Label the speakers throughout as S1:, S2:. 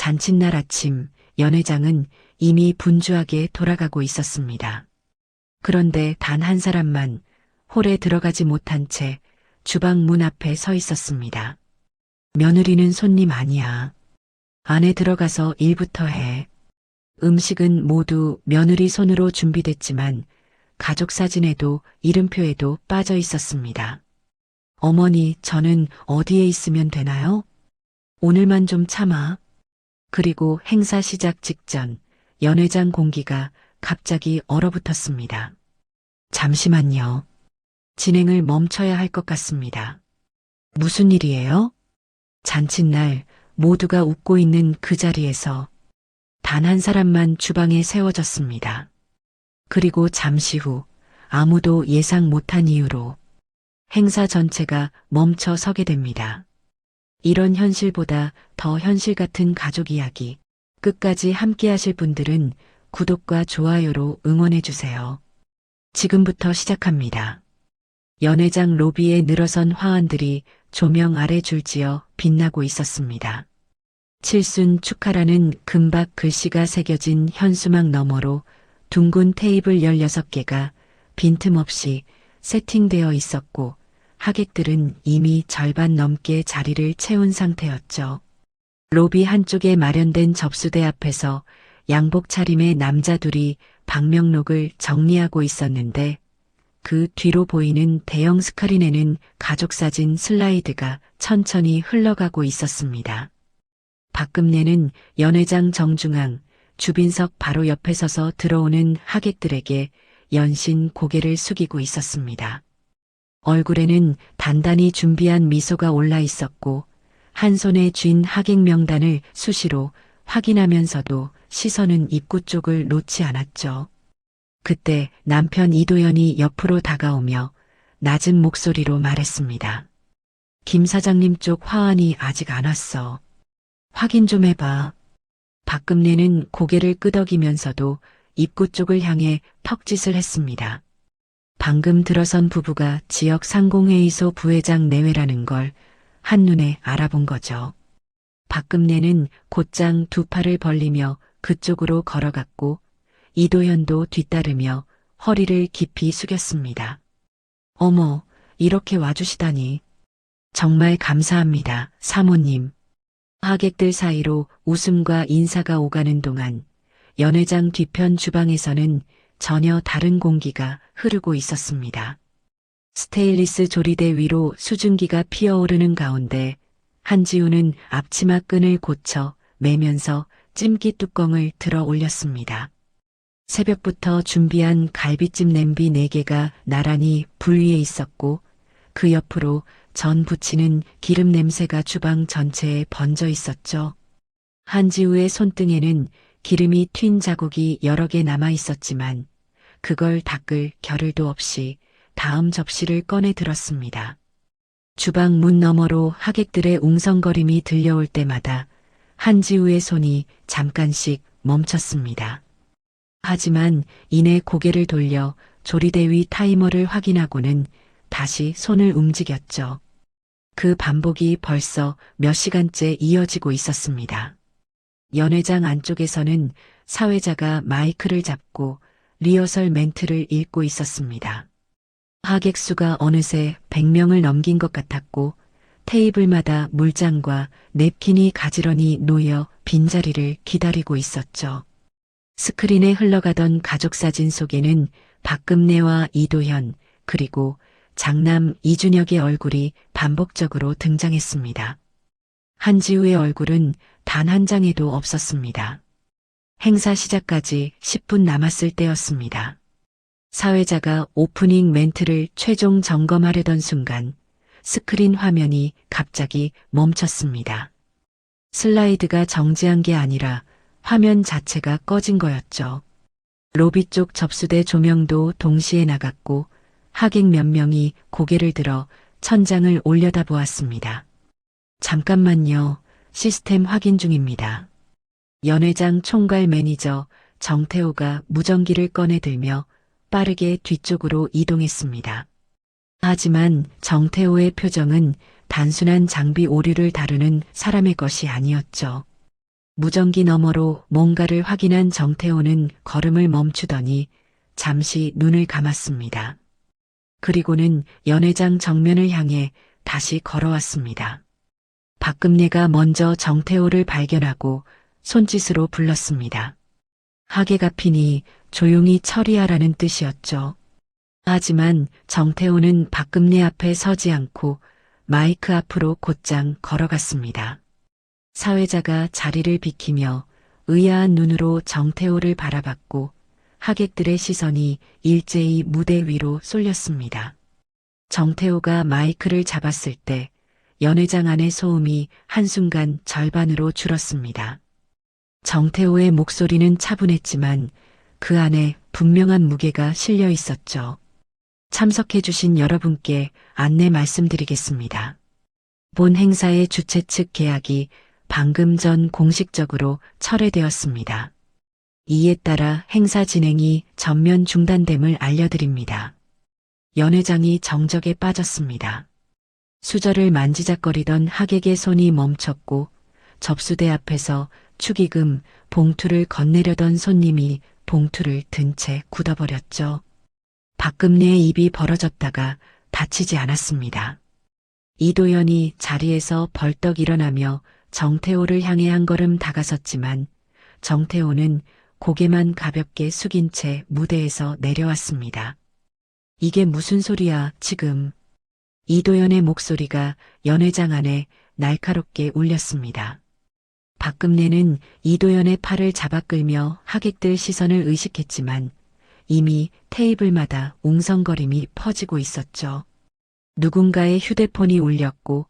S1: 잔칫날 아침, 연회장은 이미 분주하게 돌아가고 있었습니다. 그런데 단 한 사람만 홀에 들어가지 못한 채 주방 문 앞에 서 있었습니다. 며느리는 손님 아니야. 안에 들어가서 일부터 해. 음식은 모두 며느리 손으로 준비됐지만 가족 사진에도 이름표에도 빠져 있었습니다. 어머니, 저는 어디에 있으면 되나요? 오늘만 좀 참아. 그리고 행사 시작 직전 연회장 공기가 갑자기 얼어붙었습니다. 잠시만요. 진행을 멈춰야 할 것 같습니다. 무슨 일이에요? 잔칫날 모두가 웃고 있는 그 자리에서 단 한 사람만 주방에 세워졌습니다. 그리고 잠시 후 아무도 예상 못한 이유로 행사 전체가 멈춰 서게 됩니다. 이런 현실보다 더 현실 같은 가족 이야기, 끝까지 함께 하실 분들은 구독과 좋아요로 응원해 주세요. 지금부터 시작합니다. 연회장 로비에 늘어선 화환들이 조명 아래 줄지어 빛나고 있었습니다. 칠순 축하라는 금박 글씨가 새겨진 현수막 너머로 둥근 테이블 16개가 빈틈없이 세팅되어 있었고 하객들은 이미 절반 넘게 자리를 채운 상태였죠. 로비 한쪽에 마련된 접수대 앞에서 양복 차림의 남자 둘이 방명록을 정리하고 있었는데 그 뒤로 보이는 대형 스크린에는 가족사진 슬라이드가 천천히 흘러가고 있었습니다. 박금내는 연회장 정중앙, 주빈석 바로 옆에 서서 들어오는 하객들에게 연신 고개를 숙이고 있었습니다. 얼굴에는 단단히 준비한 미소가 올라 있었고 한 손에 쥔 하객 명단을 수시로 확인하면서도 시선은 입구 쪽을 놓지 않았죠. 그때 남편 이도현이 옆으로 다가오며 낮은 목소리로 말했습니다. 김 사장님 쪽 화환이 아직 안 왔어. 확인 좀 해봐. 박금내는 고개를 끄덕이면서도 입구 쪽을 향해 턱짓을 했습니다. 방금 들어선 부부가 지역 상공회의소 부회장 내외라는 걸 한눈에 알아본 거죠. 박금내는 곧장 두 팔을 벌리며 그쪽으로 걸어갔고 이도현도 뒤따르며 허리를 깊이 숙였습니다. 어머, 이렇게 와주시다니. 정말 감사합니다, 사모님. 하객들 사이로 웃음과 인사가 오가는 동안 연회장 뒤편 주방에서는 전혀 다른 공기가 흐르고 있었습니다. 스테인리스 조리대 위로 수증기가 피어오르는 가운데 한지우는 앞치마 끈을 고쳐 매면서 찜기 뚜껑을 들어 올렸습니다. 새벽부터 준비한 갈비찜 냄비 4개가 나란히 불 위에 있었고 그 옆으로 전 부치는 기름 냄새가 주방 전체에 번져 있었죠. 한지우의 손등에는 기름이 튄 자국이 여러 개 남아 있었지만 그걸 닦을 겨를도 없이 다음 접시를 꺼내 들었습니다. 주방 문 너머로 하객들의 웅성거림이 들려올 때마다 한지우의 손이 잠깐씩 멈췄습니다. 하지만 이내 고개를 돌려 조리대 위 타이머를 확인하고는 다시 손을 움직였죠. 그 반복이 벌써 몇 시간째 이어지고 있었습니다. 연회장 안쪽에서는 사회자가 마이크를 잡고 리허설 멘트를 읽고 있었습니다. 하객 수가 어느새 100명을 넘긴 것 같았고 테이블마다 물잔과 냅킨이 가지런히 놓여 빈자리를 기다리고 있었죠. 스크린에 흘러가던 가족사진 속에는 박금내와 이도현 그리고 장남 이준혁의 얼굴이 반복적으로 등장했습니다. 한지우의 얼굴은 단 한 장에도 없었습니다. 행사 시작까지 10분 남았을 때였습니다. 사회자가 오프닝 멘트를 최종 점검하려던 순간 스크린 화면이 갑자기 멈췄습니다. 슬라이드가 정지한 게 아니라 화면 자체가 꺼진 거였죠. 로비 쪽 접수대 조명도 동시에 나갔고 하객 몇 명이 고개를 들어 천장을 올려다보았습니다. 잠깐만요. 시스템 확인 중입니다. 연회장 총괄 매니저 정태호가 무전기를 꺼내 들며 빠르게 뒤쪽으로 이동했습니다. 하지만 정태호의 표정은 단순한 장비 오류를 다루는 사람의 것이 아니었죠. 무전기 너머로 뭔가를 확인한 정태호는 걸음을 멈추더니 잠시 눈을 감았습니다. 그리고는 연회장 정면을 향해 다시 걸어왔습니다. 박금례가 먼저 정태호를 발견하고 손짓으로 불렀습니다. 하객 앞이니 조용히 처리하라는 뜻이었죠. 하지만 정태호는 박금례 앞에 서지 않고 마이크 앞으로 곧장 걸어갔습니다. 사회자가 자리를 비키며 의아한 눈으로 정태호를 바라봤고 하객들의 시선이 일제히 무대 위로 쏠렸습니다. 정태호가 마이크를 잡았을 때 연회장 안의 소음이 한순간 절반으로 줄었습니다. 정태호의 목소리는 차분했지만 그 안에 분명한 무게가 실려 있었죠. 참석해주신 여러분께 안내 말씀드리겠습니다. 본 행사의 주최 측 계약이 방금 전 공식적으로 철회되었습니다. 이에 따라 행사 진행이 전면 중단됨을 알려드립니다. 연회장이 정적에 빠졌습니다. 수저를 만지작거리던 하객의 손이 멈췄고 접수대 앞에서 축의금 봉투를 건네려던 손님이 봉투를 든 채 굳어버렸죠. 박금례의 입이 벌어졌다가 다치지 않았습니다. 이도연이 자리에서 벌떡 일어나며 정태호를 향해 한 걸음 다가섰지만 정태호는 고개만 가볍게 숙인 채 무대에서 내려왔습니다. 이게 무슨 소리야, 지금. 이도연의 목소리가 연회장 안에 날카롭게 울렸습니다. 박금례는 이도연의 팔을 잡아 끌며 하객들 시선을 의식했지만 이미 테이블마다 웅성거림이 퍼지고 있었죠. 누군가의 휴대폰이 울렸고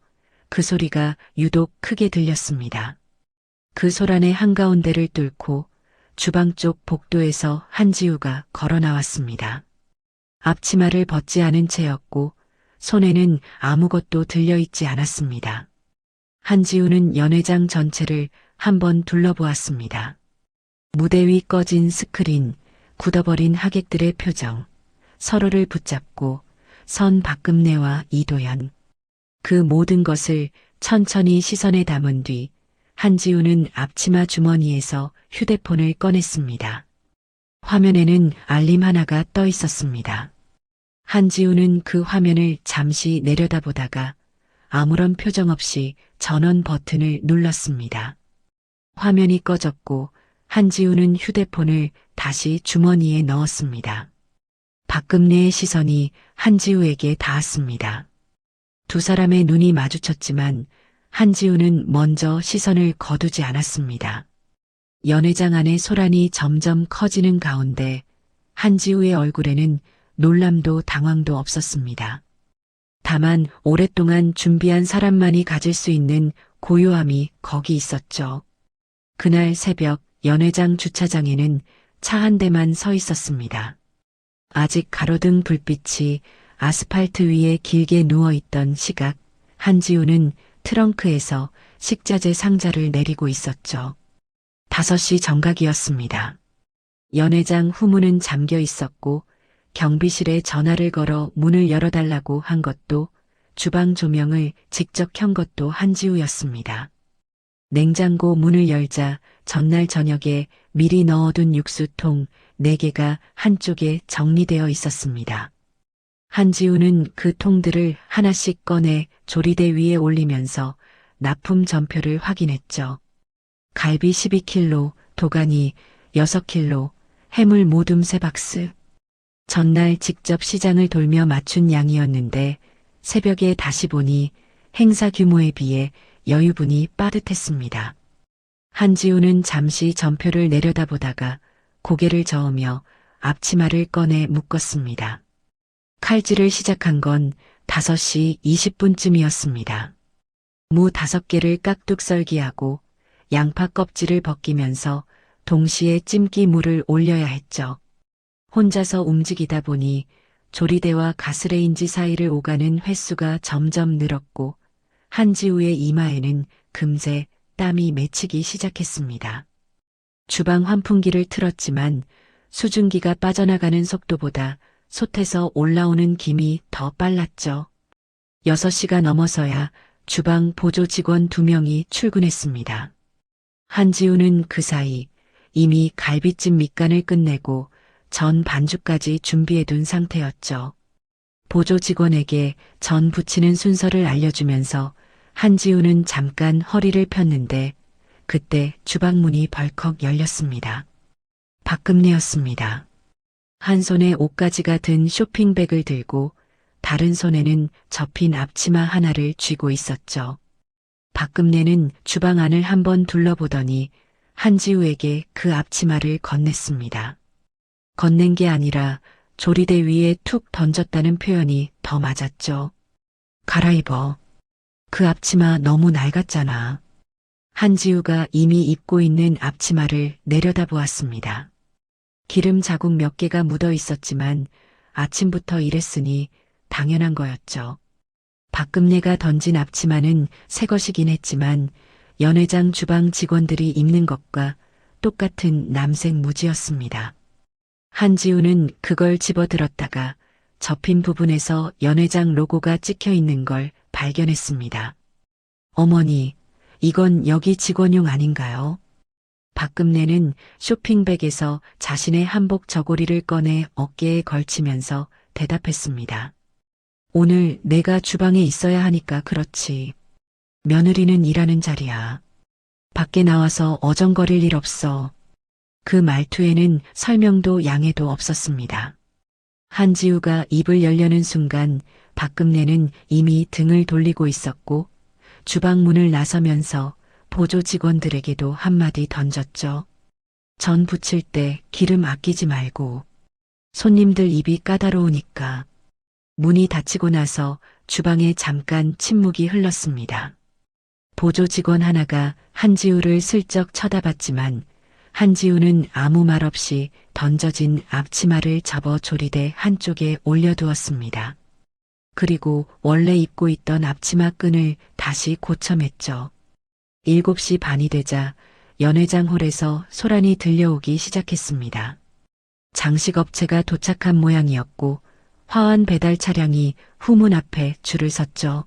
S1: 그 소리가 유독 크게 들렸습니다. 그 소란의 한가운데를 뚫고 주방 쪽 복도에서 한지우가 걸어 나왔습니다. 앞치마를 벗지 않은 채였고 손에는 아무것도 들려있지 않았습니다. 한지우는 연회장 전체를 한번 둘러보았습니다. 무대 위 꺼진 스크린, 굳어버린 하객들의 표정, 서로를 붙잡고 선 박금례와 이도연. 그 모든 것을 천천히 시선에 담은 뒤 한지우는 앞치마 주머니에서 휴대폰을 꺼냈습니다. 화면에는 알림 하나가 떠 있었습니다. 한지우는 그 화면을 잠시 내려다보다가 아무런 표정 없이 전원 버튼을 눌렀습니다. 화면이 꺼졌고 한지우는 휴대폰을 다시 주머니에 넣었습니다. 박금례의 시선이 한지우에게 닿았습니다. 두 사람의 눈이 마주쳤지만 한지우는 먼저 시선을 거두지 않았습니다. 연회장 안의 소란이 점점 커지는 가운데 한지우의 얼굴에는 놀람도 당황도 없었습니다. 다만 오랫동안 준비한 사람만이 가질 수 있는 고요함이 거기 있었죠. 그날 새벽 연회장 주차장에는 차 한 대만 서 있었습니다. 아직 가로등 불빛이 아스팔트 위에 길게 누워있던 시각, 한지우는 트렁크에서 식자재 상자를 내리고 있었죠. 5시 정각이었습니다. 연회장 후문은 잠겨 있었고 경비실에 전화를 걸어 문을 열어달라고 한 것도 주방 조명을 직접 켠 것도 한지우였습니다. 냉장고 문을 열자 전날 저녁에 미리 넣어둔 육수통 4개가 한쪽에 정리되어 있었습니다. 한지우는 그 통들을 하나씩 꺼내 조리대 위에 올리면서 납품 전표를 확인했죠. 갈비 12kg, 도가니 6kg, 해물 모둠 3박스. 전날 직접 시장을 돌며 맞춘 양이었는데 새벽에 다시 보니 행사 규모에 비해 여유분이 빠듯했습니다. 한지우는 잠시 전표를 내려다보다가 고개를 저으며 앞치마를 꺼내 묶었습니다. 칼질을 시작한 건 5시 20분쯤이었습니다. 무 5개를 깍둑 썰기하고 양파 껍질을 벗기면서 동시에 찜기 물을 올려야 했죠. 혼자서 움직이다 보니 조리대와 가스레인지 사이를 오가는 횟수가 점점 늘었고 한지우의 이마에는 금세 땀이 맺히기 시작했습니다. 주방 환풍기를 틀었지만 수증기가 빠져나가는 속도보다 솥에서 올라오는 김이 더 빨랐죠. 6시가 넘어서야 주방 보조 직원 2명이 출근했습니다. 한지우는 그 사이 이미 갈비찜 밑간을 끝내고 전 반죽까지 준비해둔 상태였죠. 보조 직원에게 전 부치는 순서를 알려주면서 한지우는 잠깐 허리를 폈는데 그때 주방 문이 벌컥 열렸습니다. 박금내였습니다. 한 손에 옷가지가 든 쇼핑백을 들고 다른 손에는 접힌 앞치마 하나를 쥐고 있었죠. 박금내는 주방 안을 한번 둘러보더니 한지우에게 그 앞치마를 건넸습니다. 건넨 게 아니라 조리대 위에 툭 던졌다는 표현이 더 맞았죠. 갈아입어. 그 앞치마 너무 낡았잖아. 한지우가 이미 입고 있는 앞치마를 내려다보았습니다. 기름 자국 몇 개가 묻어 있었지만 아침부터 일했으니 당연한 거였죠. 박금내가 던진 앞치마는 새 것이긴 했지만 연회장 주방 직원들이 입는 것과 똑같은 남색 무지였습니다. 한지우는 그걸 집어들었다가 접힌 부분에서 연회장 로고가 찍혀 있는 걸 발견했습니다. 어머니, 이건 여기 직원용 아닌가요? 박금내는 쇼핑백에서 자신의 한복 저고리를 꺼내 어깨에 걸치면서 대답했습니다. 오늘 내가 주방에 있어야 하니까 그렇지. 며느리는 일하는 자리야. 밖에 나와서 어정거릴 일 없어. 그 말투에는 설명도 양해도 없었습니다. 한지우가 입을 열려는 순간 박금내는 이미 등을 돌리고 있었고 주방 문을 나서면서 보조 직원들에게도 한마디 던졌죠. 전 부칠 때 기름 아끼지 말고. 손님들 입이 까다로우니까. 문이 닫히고 나서 주방에 잠깐 침묵이 흘렀습니다. 보조 직원 하나가 한지우를 슬쩍 쳐다봤지만 한지우는 아무 말 없이 던져진 앞치마를 접어 조리대 한쪽에 올려두었습니다. 그리고 원래 입고 있던 앞치마 끈을 다시 고쳐맸죠. 7시 반이 되자 연회장 홀에서 소란이 들려오기 시작했습니다. 장식업체가 도착한 모양이었고 화환 배달 차량이 후문 앞에 줄을 섰죠.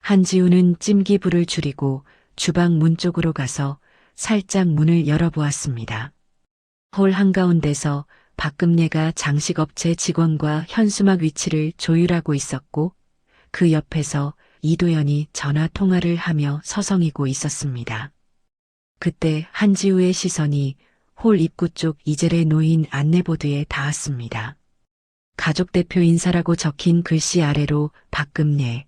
S1: 한지우는 찜기불을 줄이고 주방 문 쪽으로 가서 살짝 문을 열어보았습니다. 홀 한가운데서 박금내가 장식업체 직원과 현수막 위치를 조율하고 있었고 그 옆에서 이도연이 전화 통화를 하며 서성이고 있었습니다. 그때 한지우의 시선이 홀 입구 쪽 이젤에 놓인 안내보드에 닿았습니다. 가족 대표 인사라고 적힌 글씨 아래로 박금내,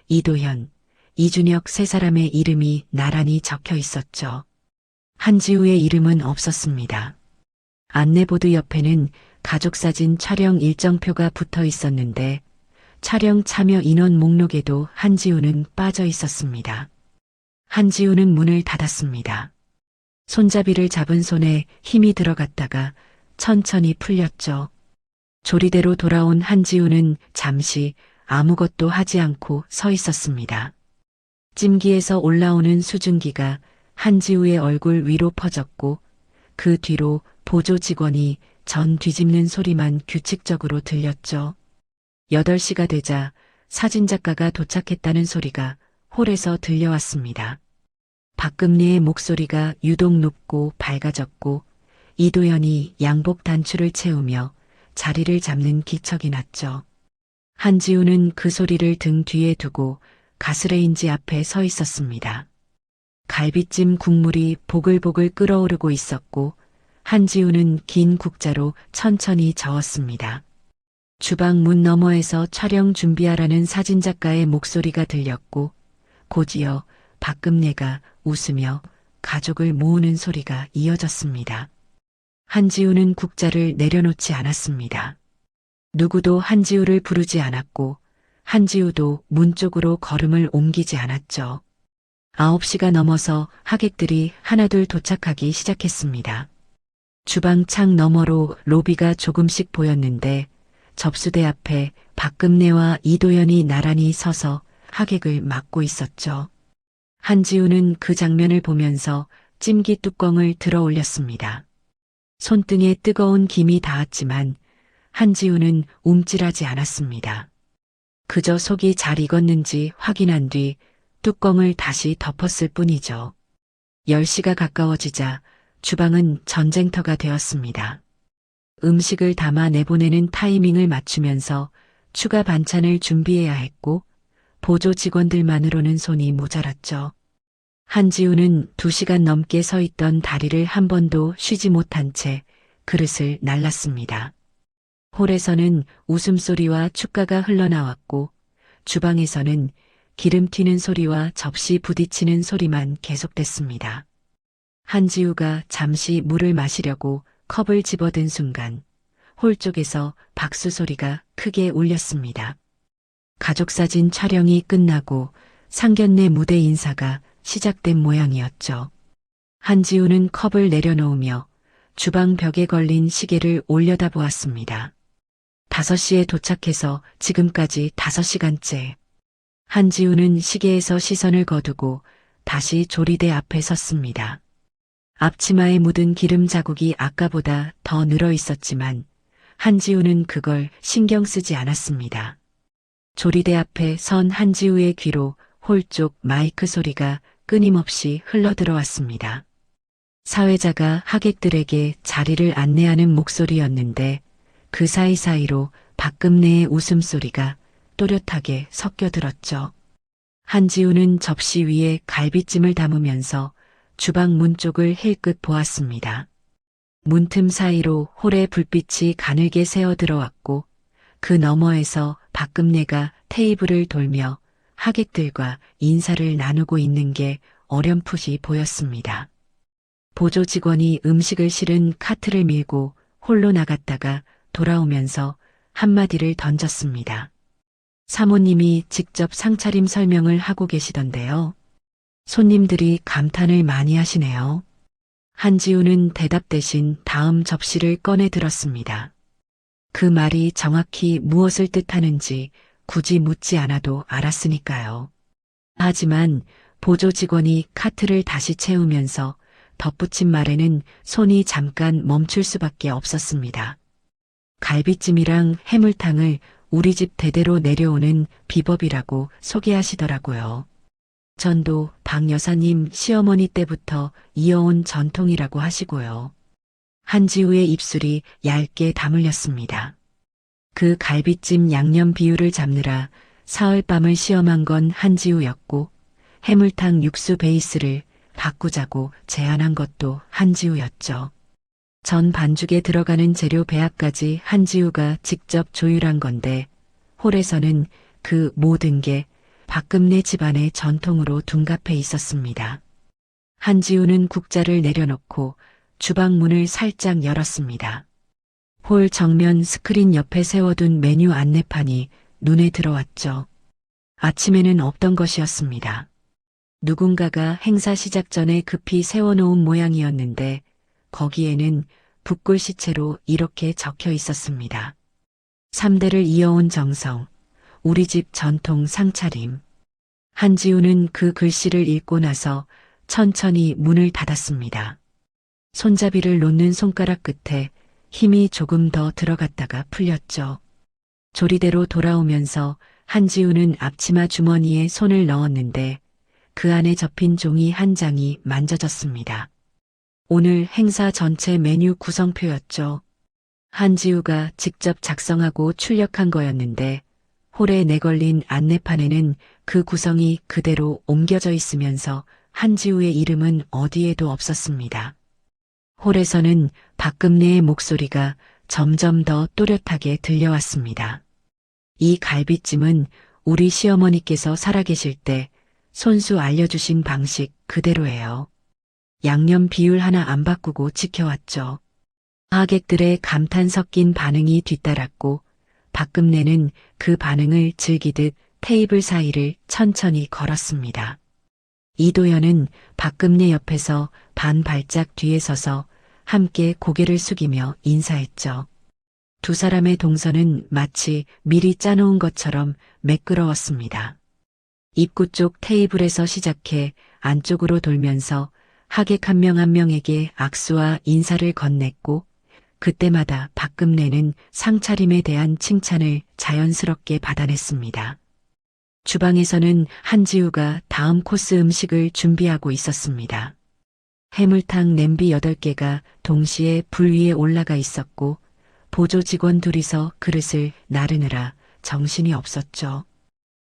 S1: 이도현, 이준혁 세 사람의 이름이 나란히 적혀 있었죠. 한지우의 이름은 없었습니다. 안내보드 옆에는 가족사진 촬영 일정표가 붙어 있었는데 촬영 참여 인원 목록에도 한지우는 빠져 있었습니다. 한지우는 문을 닫았습니다. 손잡이를 잡은 손에 힘이 들어갔다가 천천히 풀렸죠. 조리대로 돌아온 한지우는 잠시 아무것도 하지 않고 서 있었습니다. 찜기에서 올라오는 수증기가 한지우의 얼굴 위로 퍼졌고 그 뒤로 보조 직원이 전 뒤집는 소리만 규칙적으로 들렸죠. 8시가 되자 사진작가가 도착했다는 소리가 홀에서 들려왔습니다. 박금리의 목소리가 유독 높고 밝아졌고 이도연이 양복 단추를 채우며 자리를 잡는 기척이 났죠. 한지우는 그 소리를 등 뒤에 두고 가스레인지 앞에 서 있었습니다. 갈비찜 국물이 보글보글 끓어오르고 있었고 한지우는 긴 국자로 천천히 저었습니다. 주방 문 너머에서 촬영 준비하라는 사진작가의 목소리가 들렸고 곧이어 박금내가 웃으며 가족을 모으는 소리가 이어졌습니다. 한지우는 국자를 내려놓지 않았습니다. 누구도 한지우를 부르지 않았고 한지우도 문 쪽으로 걸음을 옮기지 않았죠. 9시가 넘어서 하객들이 하나둘 도착하기 시작했습니다. 주방 창 너머로 로비가 조금씩 보였는데 접수대 앞에 박금내와 이도연이 나란히 서서 하객을 막고 있었죠. 한지우는 그 장면을 보면서 찜기 뚜껑을 들어 올렸습니다. 손등에 뜨거운 김이 닿았지만 한지우는 움찔하지 않았습니다. 그저 속이 잘 익었는지 확인한 뒤 뚜껑을 다시 덮었을 뿐이죠. 10시가 가까워지자 주방은 전쟁터가 되었습니다. 음식을 담아 내보내는 타이밍을 맞추면서 추가 반찬을 준비해야 했고 보조 직원들만으로는 손이 모자랐죠. 한지우는 2시간 넘게 서 있던 다리를 한 번도 쉬지 못한 채 그릇을 날랐습니다. 홀에서는 웃음소리와 축가가 흘러나왔고 주방에서는 기름 튀는 소리와 접시 부딪히는 소리만 계속됐습니다. 한지우가 잠시 물을 마시려고 컵을 집어든 순간 홀 쪽에서 박수 소리가 크게 울렸습니다. 가족사진 촬영이 끝나고 상견례 무대 인사가 시작된 모양이었죠. 한지우는 컵을 내려놓으며 주방 벽에 걸린 시계를 올려다보았습니다. 5시에 도착해서 지금까지 5시간째. 한지우는 시계에서 시선을 거두고 다시 조리대 앞에 섰습니다. 앞치마에 묻은 기름 자국이 아까보다 더 늘어 있었지만 한지우는 그걸 신경 쓰지 않았습니다. 조리대 앞에 선 한지우의 귀로 홀 쪽 마이크 소리가 끊임없이 흘러들어왔습니다. 사회자가 하객들에게 자리를 안내하는 목소리였는데 그 사이사이로 박금내의 웃음소리가 또렷하게 섞여들었죠. 한지우는 접시 위에 갈비찜을 담으면서 주방 문 쪽을 힐끗 보았습니다. 문틈 사이로 홀의 불빛이 가늘게 새어 들어왔고 그 너머에서 박금내가 테이블을 돌며 하객들과 인사를 나누고 있는 게 어렴풋이 보였습니다. 보조 직원이 음식을 실은 카트를 밀고 홀로 나갔다가 돌아오면서 한마디를 던졌습니다. 사모님이 직접 상차림 설명을 하고 계시던데요. 손님들이 감탄을 많이 하시네요. 한지우는 대답 대신 다음 접시를 꺼내 들었습니다. 그 말이 정확히 무엇을 뜻하는지 굳이 묻지 않아도 알았으니까요. 하지만 보조 직원이 카트를 다시 채우면서 덧붙인 말에는 손이 잠깐 멈출 수밖에 없었습니다. 갈비찜이랑 해물탕을 우리 집 대대로 내려오는 비법이라고 소개하시더라고요. 전도 박 여사님 시어머니 때부터 이어온 전통이라고 하시고요. 한지우의 입술이 얇게 다물렸습니다. 그 갈비찜 양념 비율을 잡느라 사흘 밤을 시험한 건 한지우였고 해물탕 육수 베이스를 바꾸자고 제안한 것도 한지우였죠. 전 반죽에 들어가는 재료 배합까지 한지우가 직접 조율한 건데 홀에서는 그 모든 게 박금내 집안의 전통으로 둔갑해 있었습니다. 한지우는 국자를 내려놓고 주방 문을 살짝 열었습니다. 홀 정면 스크린 옆에 세워둔 메뉴 안내판이 눈에 들어왔죠. 아침에는 없던 것이었습니다. 누군가가 행사 시작 전에 급히 세워놓은 모양이었는데 거기에는 붓글씨체로 이렇게 적혀 있었습니다. 3대를 이어온 정성, 우리 집 전통 상차림. 한지우는 그 글씨를 읽고 나서 천천히 문을 닫았습니다. 손잡이를 놓는 손가락 끝에 힘이 조금 더 들어갔다가 풀렸죠. 조리대로 돌아오면서 한지우는 앞치마 주머니에 손을 넣었는데 그 안에 접힌 종이 한 장이 만져졌습니다. 오늘 행사 전체 메뉴 구성표였죠. 한지우가 직접 작성하고 출력한 거였는데 홀에 내걸린 안내판에는 그 구성이 그대로 옮겨져 있으면서 한지우의 이름은 어디에도 없었습니다. 홀에서는 박금내의 목소리가 점점 더 또렷하게 들려왔습니다. 이 갈비찜은 우리 시어머니께서 살아계실 때 손수 알려주신 방식 그대로예요. 양념 비율 하나 안 바꾸고 지켜왔죠. 하객들의 감탄 섞인 반응이 뒤따랐고 박금내는 그 반응을 즐기듯 테이블 사이를 천천히 걸었습니다. 이도연은 박금내 옆에서 반 발짝 뒤에 서서 함께 고개를 숙이며 인사했죠. 두 사람의 동선은 마치 미리 짜놓은 것처럼 매끄러웠습니다. 입구 쪽 테이블에서 시작해 안쪽으로 돌면서 하객 한 명 한 명에게 악수와 인사를 건넸고 그때마다 박금내는 상차림에 대한 칭찬을 자연스럽게 받아냈습니다. 주방에서는 한지우가 다음 코스 음식을 준비하고 있었습니다. 해물탕 냄비 8개가 동시에 불 위에 올라가 있었고 보조 직원 둘이서 그릇을 나르느라 정신이 없었죠.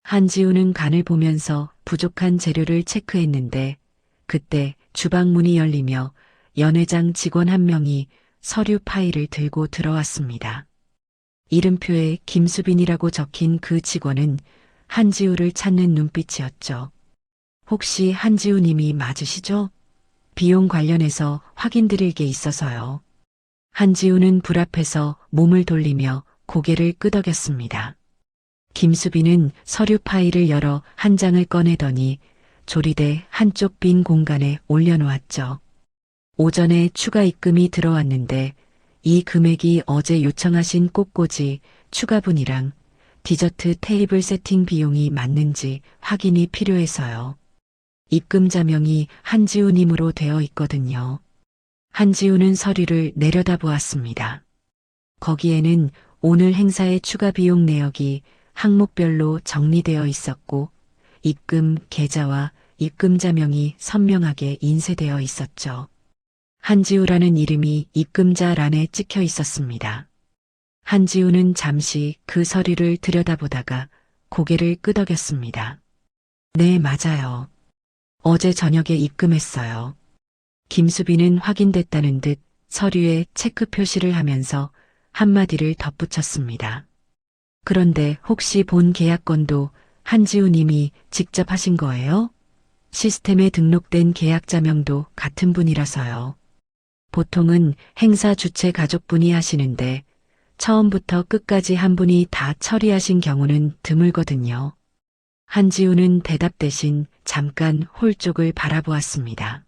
S1: 한지우는 간을 보면서 부족한 재료를 체크했는데 그때 주방 문이 열리며 연회장 직원 한 명이 서류 파일을 들고 들어왔습니다. 이름표에 김수빈이라고 적힌 그 직원은 한지우를 찾는 눈빛이었죠. 혹시 한지우 님이 맞으시죠? 비용 관련해서 확인드릴 게 있어서요. 한지우는 불 앞에서 몸을 돌리며 고개를 끄덕였습니다. 김수빈은 서류 파일을 열어 한 장을 꺼내더니 조리대 한쪽 빈 공간에 올려놓았죠. 오전에 추가 입금이 들어왔는데 이 금액이 어제 요청하신 꽃꽂이 추가분이랑 디저트 테이블 세팅 비용이 맞는지 확인이 필요해서요. 입금 자명이 한지우님으로 되어 있거든요. 한지우는 서류를 내려다보았습니다. 거기에는 오늘 행사의 추가 비용 내역이 항목별로 정리되어 있었고 입금 계좌와 입금 자명이 선명하게 인쇄되어 있었죠. 한지우라는 이름이 입금자란에 찍혀 있었습니다. 한지우는 잠시 그 서류를 들여다보다가 고개를 끄덕였습니다. 네, 맞아요. 어제 저녁에 입금했어요. 김수빈은 확인됐다는 듯 서류에 체크 표시를 하면서 한마디를 덧붙였습니다. 그런데 혹시 본 계약건도 한지우 님이 직접 하신 거예요? 시스템에 등록된 계약자명도 같은 분이라서요. 보통은 행사 주최 가족분이 하시는데 처음부터 끝까지 한 분이 다 처리하신 경우는 드물거든요. 한지우는 대답 대신 잠깐 홀 쪽을 바라보았습니다.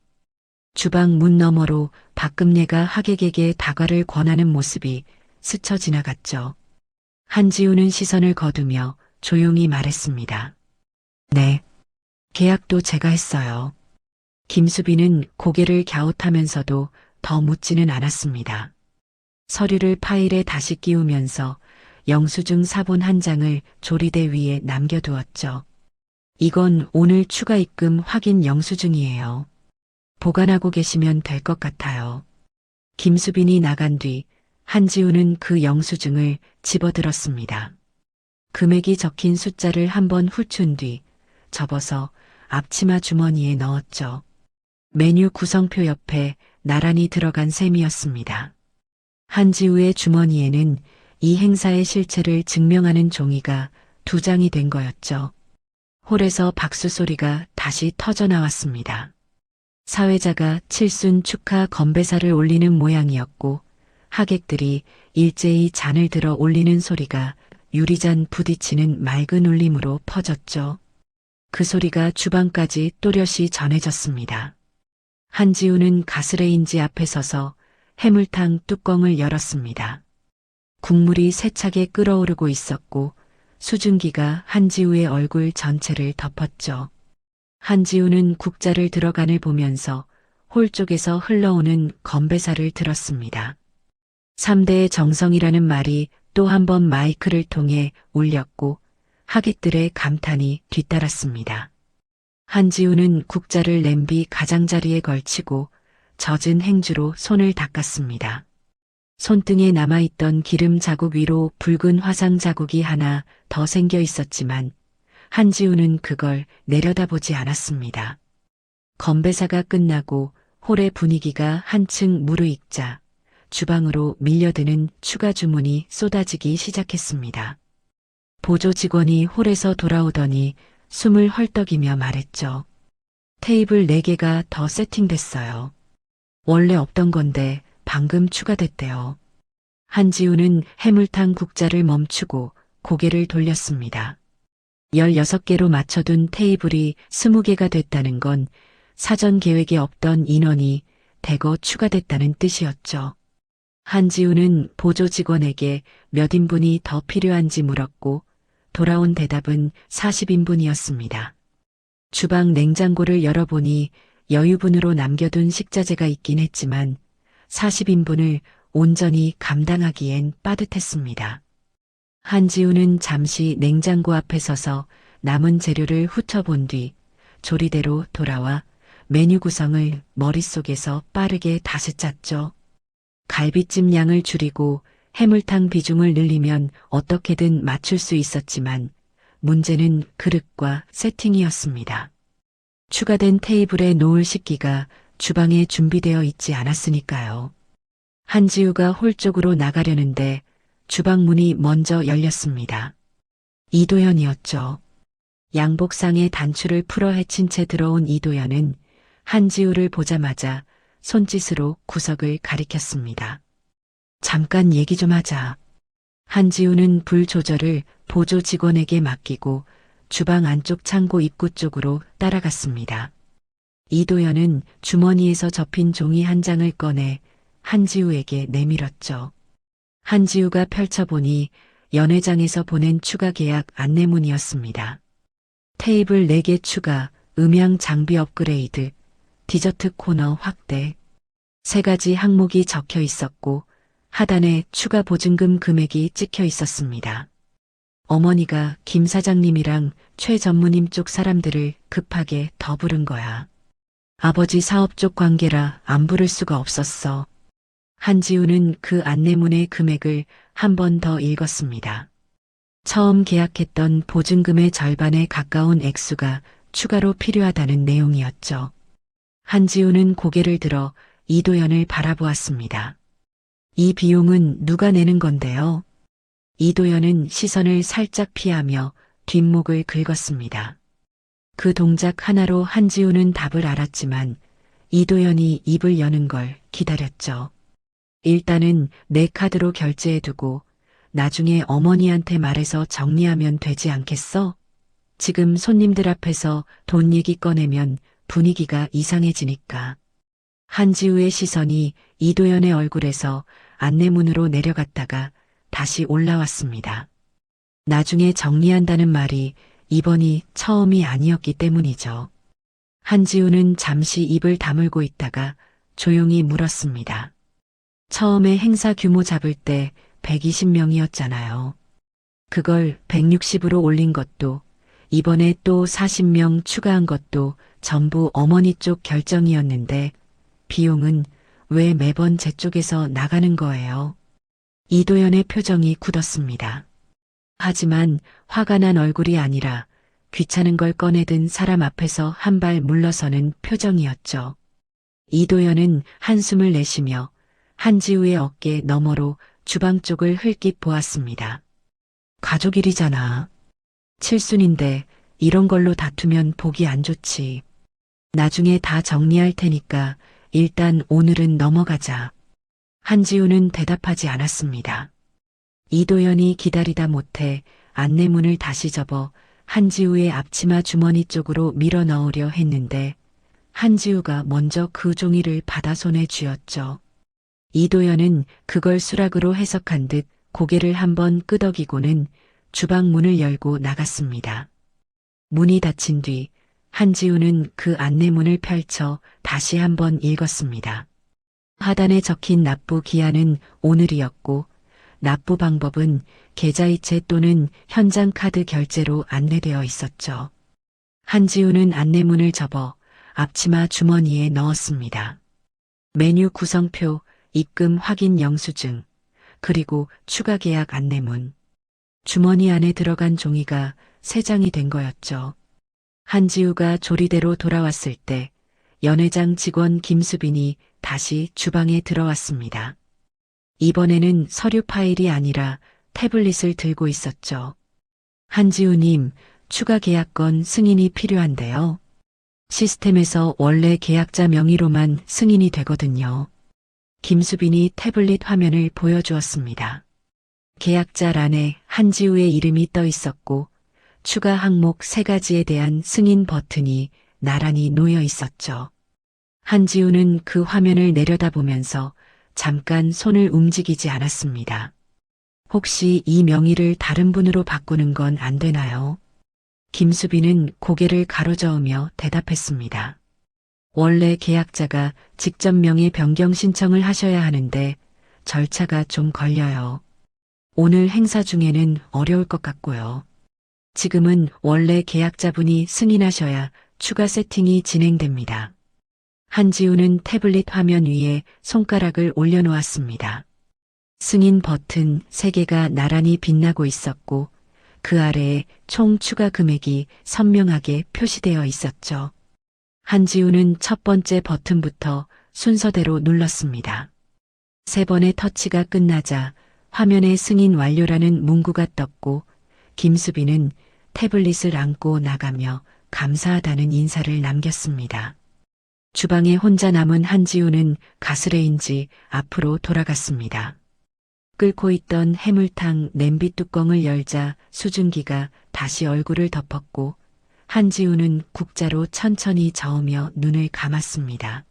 S1: 주방 문 너머로 박금예가 하객에게 다과를 권하는 모습이 스쳐 지나갔죠. 한지우는 시선을 거두며 조용히 말했습니다. 네. 계약도 제가 했어요. 김수빈은 고개를 갸웃하면서도 더 묻지는 않았습니다. 서류를 파일에 다시 끼우면서 영수증 사본 한 장을 조리대 위에 남겨두었죠. 이건 오늘 추가 입금 확인 영수증이에요. 보관하고 계시면 될 것 같아요. 김수빈이 나간 뒤 한지우는 그 영수증을 집어들었습니다. 금액이 적힌 숫자를 한번 훑은 뒤 접어서 앞치마 주머니에 넣었죠. 메뉴 구성표 옆에 나란히 들어간 셈이었습니다. 한지우의 주머니에는 이 행사의 실체를 증명하는 종이가 2장이 된 거였죠. 홀에서 박수 소리가 다시 터져 나왔습니다. 사회자가 칠순 축하 건배사를 올리는 모양이었고 하객들이 일제히 잔을 들어 올리는 소리가 유리잔 부딪히는 맑은 울림으로 퍼졌죠. 그 소리가 주방까지 또렷이 전해졌습니다. 한지우는 가스레인지 앞에 서서 해물탕 뚜껑을 열었습니다. 국물이 세차게 끓어오르고 있었고 수증기가 한지우의 얼굴 전체를 덮었죠. 한지우는 국자를 들어간을 보면서 홀 쪽에서 흘러오는 건배사를 들었습니다. 3대의 정성이라는 말이 또 한 번 마이크를 통해 울렸고 하객들의 감탄이 뒤따랐습니다. 한지우는 국자를 냄비 가장자리에 걸치고 젖은 행주로 손을 닦았습니다. 손등에 남아있던 기름 자국 위로 붉은 화상 자국이 하나 더 생겨 있었지만 한지우는 그걸 내려다보지 않았습니다. 건배사가 끝나고 홀의 분위기가 한층 무르익자 주방으로 밀려드는 추가 주문이 쏟아지기 시작했습니다. 보조 직원이 홀에서 돌아오더니 숨을 헐떡이며 말했죠. 테이블 4개가 더 세팅됐어요. 원래 없던 건데 방금 추가됐대요. 한지우는 해물탕 국자를 멈추고 고개를 돌렸습니다. 16개로 맞춰둔 테이블이 20개가 됐다는 건 사전 계획에 없던 인원이 대거 추가됐다는 뜻이었죠. 한지우는 보조 직원에게 몇 인분이 더 필요한지 물었고 돌아온 대답은 40인분이었습니다. 주방 냉장고를 열어보니 여유분으로 남겨둔 식자재가 있긴 했지만 40인분을 온전히 감당하기엔 빠듯했습니다. 한지우는 잠시 냉장고 앞에 서서 남은 재료를 훑어본 뒤 조리대로 돌아와 메뉴 구성을 머릿속에서 빠르게 다스짰죠. 갈비찜 양을 줄이고 해물탕 비중을 늘리면 어떻게든 맞출 수 있었지만 문제는 그릇과 세팅이었습니다. 추가된 테이블에 놓을 식기가 주방에 준비되어 있지 않았으니까요. 한지우가 홀 쪽으로 나가려는데 주방 문이 먼저 열렸습니다. 이도현이었죠. 양복상의 단추를 풀어 헤친 채 들어온 이도현은 한지우를 보자마자 손짓으로 구석을 가리켰습니다. 잠깐 얘기 좀 하자. 한지우는 불 조절을 보조 직원에게 맡기고 주방 안쪽 창고 입구 쪽으로 따라갔습니다. 이도현은 주머니에서 접힌 종이 한 장을 꺼내 한지우에게 내밀었죠. 한지우가 펼쳐보니 연회장에서 보낸 추가 계약 안내문이었습니다. 테이블 4개 추가, 음향 장비 업그레이드, 디저트 코너 확대, 3가지 항목이 적혀 있었고 하단에 추가 보증금 금액이 찍혀 있었습니다. 어머니가 김 사장님이랑 최 전무님 쪽 사람들을 급하게 더 부른 거야. 아버지 사업 쪽 관계라 안 부를 수가 없었어. 한지우는 그 안내문의 금액을 한 번 더 읽었습니다. 처음 계약했던 보증금의 절반에 가까운 액수가 추가로 필요하다는 내용이었죠. 한지우는 고개를 들어 이도현을 바라보았습니다. 이 비용은 누가 내는 건데요? 이도현은 시선을 살짝 피하며 뒷목을 긁었습니다. 그 동작 하나로 한지우는 답을 알았지만 이도현이 입을 여는 걸 기다렸죠. 일단은 내 카드로 결제해두고 나중에 어머니한테 말해서 정리하면 되지 않겠어? 지금 손님들 앞에서 돈 얘기 꺼내면 분위기가 이상해지니까. 한지우의 시선이 이도현의 얼굴에서 안내문으로 내려갔다가 다시 올라왔습니다. 나중에 정리한다는 말이 이번이 처음이 아니었기 때문이죠. 한지우는 잠시 입을 다물고 있다가 조용히 물었습니다. 처음에 행사 규모 잡을 때 120명이었잖아요. 그걸 160으로 올린 것도 이번에 또 40명 추가한 것도 전부 어머니 쪽 결정이었는데 비용은 왜 매번 제 쪽에서 나가는 거예요? 이도현의 표정이 굳었습니다. 하지만 화가 난 얼굴이 아니라 귀찮은 걸 꺼내든 사람 앞에서 한 발 물러서는 표정이었죠. 이도현은 한숨을 내쉬며 한지우의 어깨 너머로 주방 쪽을 흘낏 보았습니다. 가족 일이잖아. 칠순인데 이런 걸로 다투면 보기 안 좋지. 나중에 다 정리할 테니까 일단 오늘은 넘어가자. 한지우는 대답하지 않았습니다. 이도현이 기다리다 못해 안내문을 다시 접어 한지우의 앞치마 주머니 쪽으로 밀어 넣으려 했는데 한지우가 먼저 그 종이를 받아 손에 쥐었죠. 이도현은 그걸 수락으로 해석한 듯 고개를 한번 끄덕이고는 주방 문을 열고 나갔습니다. 문이 닫힌 뒤 한지우는 그 안내문을 펼쳐 다시 한번 읽었습니다. 하단에 적힌 납부 기한은 오늘이었고 납부 방법은 계좌이체 또는 현장 카드 결제로 안내되어 있었죠. 한지우는 안내문을 접어 앞치마 주머니에 넣었습니다. 메뉴 구성표, 입금 확인 영수증, 그리고 추가 계약 안내문. 주머니 안에 들어간 종이가 3장이 된 거였죠. 한지우가 조리대로 돌아왔을 때 연회장 직원 김수빈이 다시 주방에 들어왔습니다. 이번에는 서류 파일이 아니라 태블릿을 들고 있었죠. 한지우님, 추가 계약건 승인이 필요한데요. 시스템에서 원래 계약자 명의로만 승인이 되거든요. 김수빈이 태블릿 화면을 보여주었습니다. 계약자란에 한지우의 이름이 떠 있었고 추가 항목 3가지에 대한 승인 버튼이 나란히 놓여 있었죠. 한지우는 그 화면을 내려다보면서 잠깐 손을 움직이지 않았습니다. 혹시 이 명의를 다른 분으로 바꾸는 건 안 되나요? 김수빈은 고개를 가로저으며 대답했습니다. 원래 계약자가 직접 명의 변경 신청을 하셔야 하는데 절차가 좀 걸려요. 오늘 행사 중에는 어려울 것 같고요. 지금은 원래 계약자분이 승인하셔야 추가 세팅이 진행됩니다. 한지우는 태블릿 화면 위에 손가락을 올려놓았습니다. 승인 버튼 3개가 나란히 빛나고 있었고 그 아래에 총 추가 금액이 선명하게 표시되어 있었죠. 한지우는 첫 번째 버튼부터 순서대로 눌렀습니다. 3번의 터치가 끝나자 화면에 승인 완료라는 문구가 떴고 김수빈은 태블릿을 안고 나가며 감사하다는 인사를 남겼습니다. 주방에 혼자 남은 한지우는 가스레인지 앞으로 돌아갔습니다. 끓고 있던 해물탕 냄비 뚜껑을 열자 수증기가 다시 얼굴을 덮었고 한지우는 국자로 천천히 저으며 눈을 감았습니다.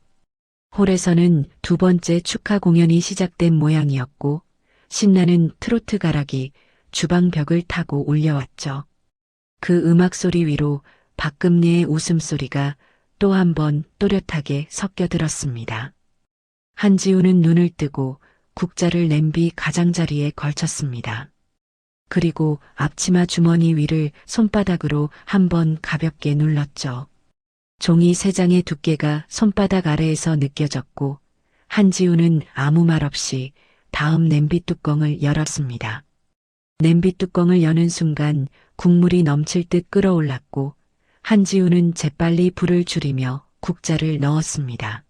S1: 홀에서는 2번째 축하 공연이 시작된 모양이었고 신나는 트로트 가락이 주방 벽을 타고 올려왔죠. 그 음악 소리 위로 박금리의 웃음소리가 또 한 번 또렷하게 섞여들었습니다. 한지우는 눈을 뜨고 국자를 냄비 가장자리에 걸쳤습니다. 그리고 앞치마 주머니 위를 손바닥으로 한 번 가볍게 눌렀죠. 종이 3장의 두께가 손바닥 아래에서 느껴졌고 한지우는 아무 말 없이 다음 냄비 뚜껑을 열었습니다. 냄비 뚜껑을 여는 순간 국물이 넘칠 듯 끓어올랐고 한지우는 재빨리 불을 줄이며 국자를 넣었습니다.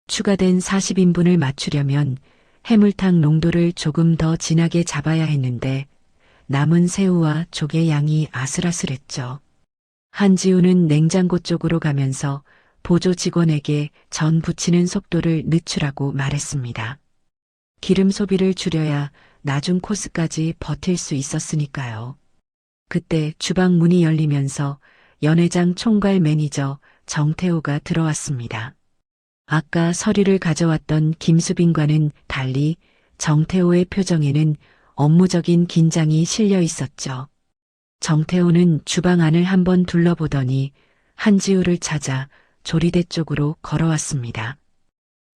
S1: 추가된 40인분을 맞추려면 해물탕 농도를 조금 더 진하게 잡아야 했는데 남은 새우와 조개 양이 아슬아슬했죠. 한지우는 냉장고 쪽으로 가면서 보조 직원에게 전 부치는 속도를 늦추라고 말했습니다. 기름 소비를 줄여야 나중 코스까지 버틸 수 있었으니까요. 그때 주방 문이 열리면서 연회장 총괄 매니저 정태호가 들어왔습니다. 아까 서류를 가져왔던 김수빈과는 달리 정태호의 표정에는 업무적인 긴장이 실려 있었죠. 정태호는 주방 안을 한번 둘러보더니 한지우를 찾아 조리대 쪽으로 걸어왔습니다.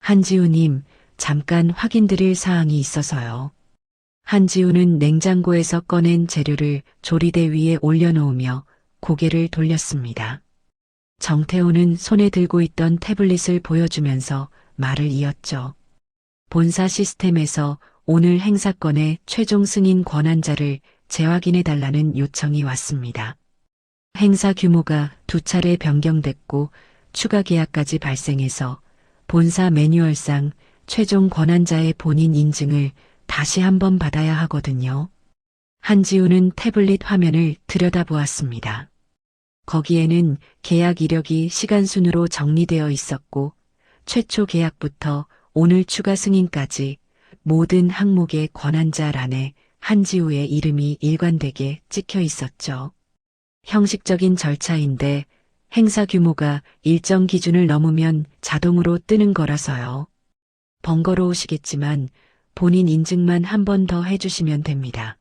S1: 한지우님, 잠깐 확인드릴 사항이 있어서요. 한지우는 냉장고에서 꺼낸 재료를 조리대 위에 올려놓으며 고개를 돌렸습니다. 정태호는 손에 들고 있던 태블릿을 보여주면서 말을 이었죠. 본사 시스템에서 오늘 행사권의 최종 승인 권한자를 재확인해달라는 요청이 왔습니다. 행사 규모가 2차례 변경됐고 추가 계약까지 발생해서 본사 매뉴얼상 최종 권한자의 본인 인증을 다시 한번 받아야 하거든요. 한지우는 태블릿 화면을 들여다보았습니다. 거기에는 계약 이력이 시간순으로 정리되어 있었고 최초 계약부터 오늘 추가 승인까지 모든 항목의 권한자란에 한지우의 이름이 일관되게 찍혀 있었죠. 형식적인 절차인데 행사 규모가 일정 기준을 넘으면 자동으로 뜨는 거라서요. 번거로우시겠지만 본인 인증만 한 번 더 해주시면 됩니다.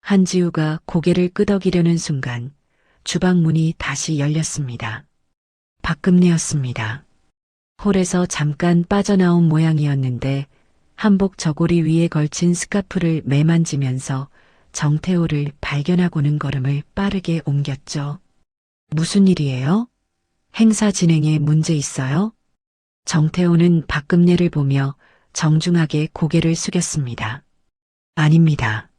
S1: 한지우가 고개를 끄덕이려는 순간 주방 문이 다시 열렸습니다. 박금리였습니다. 홀에서 잠깐 빠져나온 모양이었는데 한복 저고리 위에 걸친 스카프를 매만지면서 정태호를 발견하고는 걸음을 빠르게 옮겼죠. 무슨 일이에요? 행사 진행에 문제 있어요? 정태호는 박금례를 보며 정중하게 고개를 숙였습니다. 아닙니다.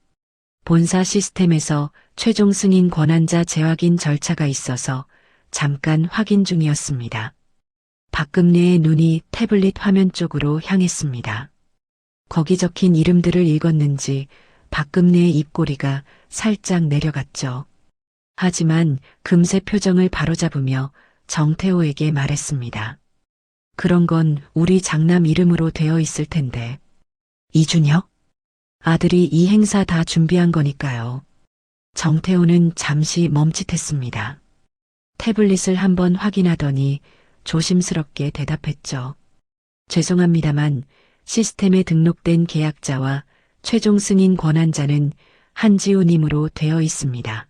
S1: 본사 시스템에서 최종 승인 권한자 재확인 절차가 있어서 잠깐 확인 중이었습니다. 박금례의 눈이 태블릿 화면 쪽으로 향했습니다. 거기 적힌 이름들을 읽었는지 박금례의 입꼬리가 살짝 내려갔죠. 하지만 금세 표정을 바로잡으며 정태호에게 말했습니다. 그런 건 우리 장남 이름으로 되어 있을 텐데. 이준혁? 아들이 이 행사 다 준비한 거니까요. 정태호는 잠시 멈칫했습니다. 태블릿을 한번 확인하더니 조심스럽게 대답했죠. 죄송합니다만 시스템에 등록된 계약자와 최종 승인 권한자는 한지우님으로 되어 있습니다.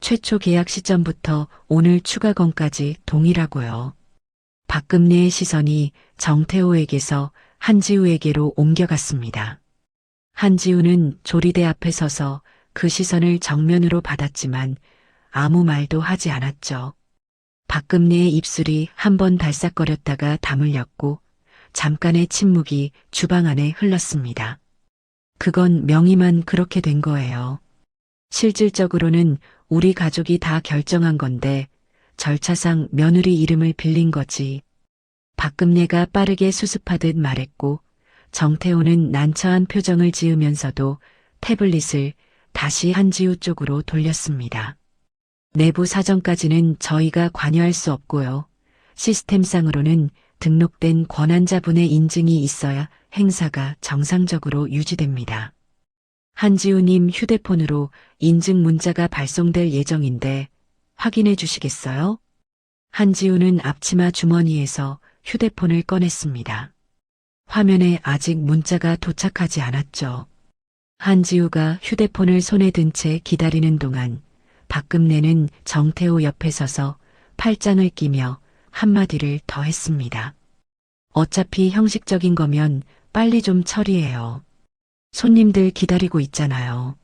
S1: 최초 계약 시점부터 오늘 추가건까지 동일하고요. 박금례의 시선이 정태호에게서 한지우에게로 옮겨갔습니다. 한지우는 조리대 앞에 서서 그 시선을 정면으로 받았지만 아무 말도 하지 않았죠. 박금내의 입술이 한 번 달싹거렸다가 다물렸고 잠깐의 침묵이 주방 안에 흘렀습니다. 그건 명의만 그렇게 된 거예요. 실질적으로는 우리 가족이 다 결정한 건데 절차상 며느리 이름을 빌린 거지. 박금내가 빠르게 수습하듯 말했고 정태호는 난처한 표정을 지으면서도 태블릿을 다시 한지우 쪽으로 돌렸습니다. 내부 사정까지는 저희가 관여할 수 없고요. 시스템상으로는 등록된 권한자분의 인증이 있어야 행사가 정상적으로 유지됩니다. 한지우님 휴대폰으로 인증 문자가 발송될 예정인데 확인해 주시겠어요? 한지우는 앞치마 주머니에서 휴대폰을 꺼냈습니다. 화면에 아직 문자가 도착하지 않았죠. 한지우가 휴대폰을 손에 든 채 기다리는 동안 박금내는 정태호 옆에 서서 팔짱을 끼며 한마디를 더 했습니다. 어차피 형식적인 거면 빨리 좀 처리해요. 손님들 기다리고 있잖아요.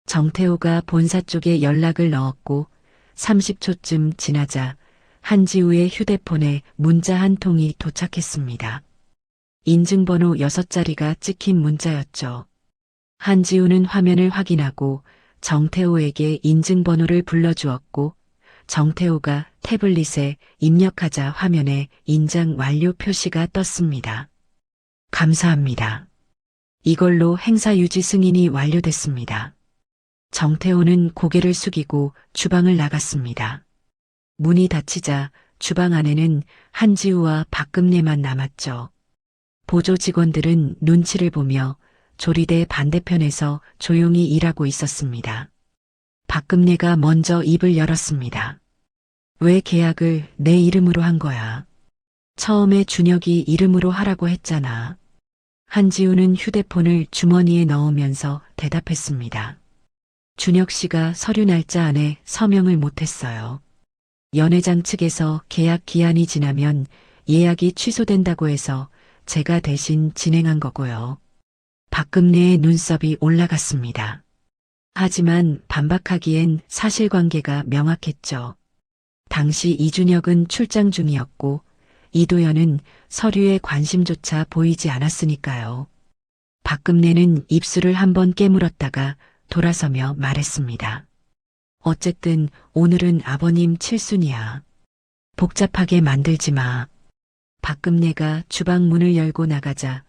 S1: 정태호가 본사 쪽에 연락을 넣었고 30초쯤 지나자 한지우의 휴대폰에 문자 한 통이 도착했습니다. 인증번호 6자리가 찍힌 문자였죠. 한지우는 화면을 확인하고 정태호에게 인증번호를 불러주었고 정태호가 태블릿에 입력하자 화면에 인장 완료 표시가 떴습니다. 감사합니다. 이걸로 행사 유지 승인이 완료됐습니다. 정태호는 고개를 숙이고 주방을 나갔습니다. 문이 닫히자 주방 안에는 한지우와 박금내만 남았죠. 보조 직원들은 눈치를 보며 조리대 반대편에서 조용히 일하고 있었습니다. 박금내가 먼저 입을 열었습니다. 왜 계약을 내 이름으로 한 거야? 처음에 준혁이 이름으로 하라고 했잖아. 한지우는 휴대폰을 주머니에 넣으면서 대답했습니다. 준혁 씨가 서류 날짜 안에 서명을 못했어요. 연회장 측에서 계약 기한이 지나면 예약이 취소된다고 해서 제가 대신 진행한 거고요. 박금내의 눈썹이 올라갔습니다. 하지만 반박하기엔 사실관계가 명확했죠. 당시 이준혁은 출장 중이었고 이도현은 서류에 관심조차 보이지 않았으니까요. 박금내는 입술을 한번 깨물었다가 돌아서며 말했습니다. 어쨌든 오늘은 아버님 칠순이야. 복잡하게 만들지 마. 박금내가 주방 문을 열고 나가자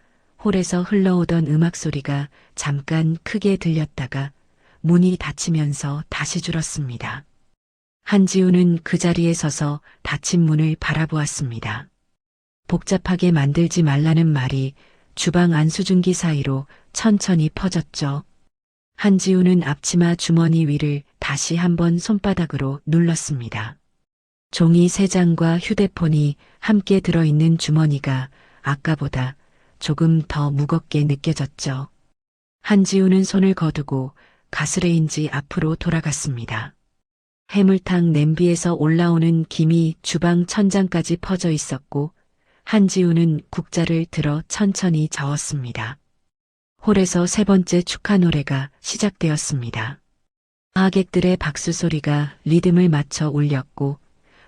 S1: 홀에서 흘러오던 음악 소리가 잠깐 크게 들렸다가 문이 닫히면서 다시 줄었습니다. 한지우는 그 자리에 서서 닫힌 문을 바라보았습니다. 복잡하게 만들지 말라는 말이 주방 안수증기 사이로 천천히 퍼졌죠. 한지우는 앞치마 주머니 위를 다시 한번 손바닥으로 눌렀습니다. 종이 3장과 휴대폰이 함께 들어있는 주머니가 아까보다 조금 더 무겁게 느껴졌죠. 한지우는 손을 거두고 가스레인지 앞으로 돌아갔습니다. 해물탕 냄비에서 올라오는 김이 주방 천장까지 퍼져 있었고 한지우는 국자를 들어 천천히 저었습니다. 홀에서 3번째 축하 노래가 시작되었습니다. 하객들의 박수 소리가 리듬을 맞춰 울렸고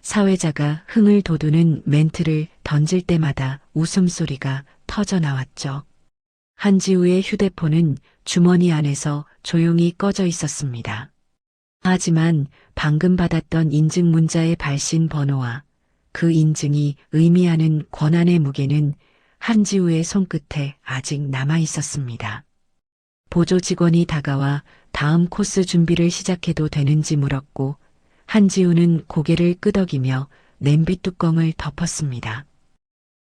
S1: 사회자가 흥을 돋우는 멘트를 던질 때마다 웃음소리가 터져 나왔죠. 한지우의 휴대폰은 주머니 안에서 조용히 꺼져 있었습니다. 하지만 방금 받았던 인증 문자의 발신 번호와 그 인증이 의미하는 권한의 무게는 한지우의 손끝에 아직 남아 있었습니다. 보조 직원이 다가와 다음 코스 준비를 시작해도 되는지 물었고 한지우는 고개를 끄덕이며 냄비 뚜껑을 덮었습니다.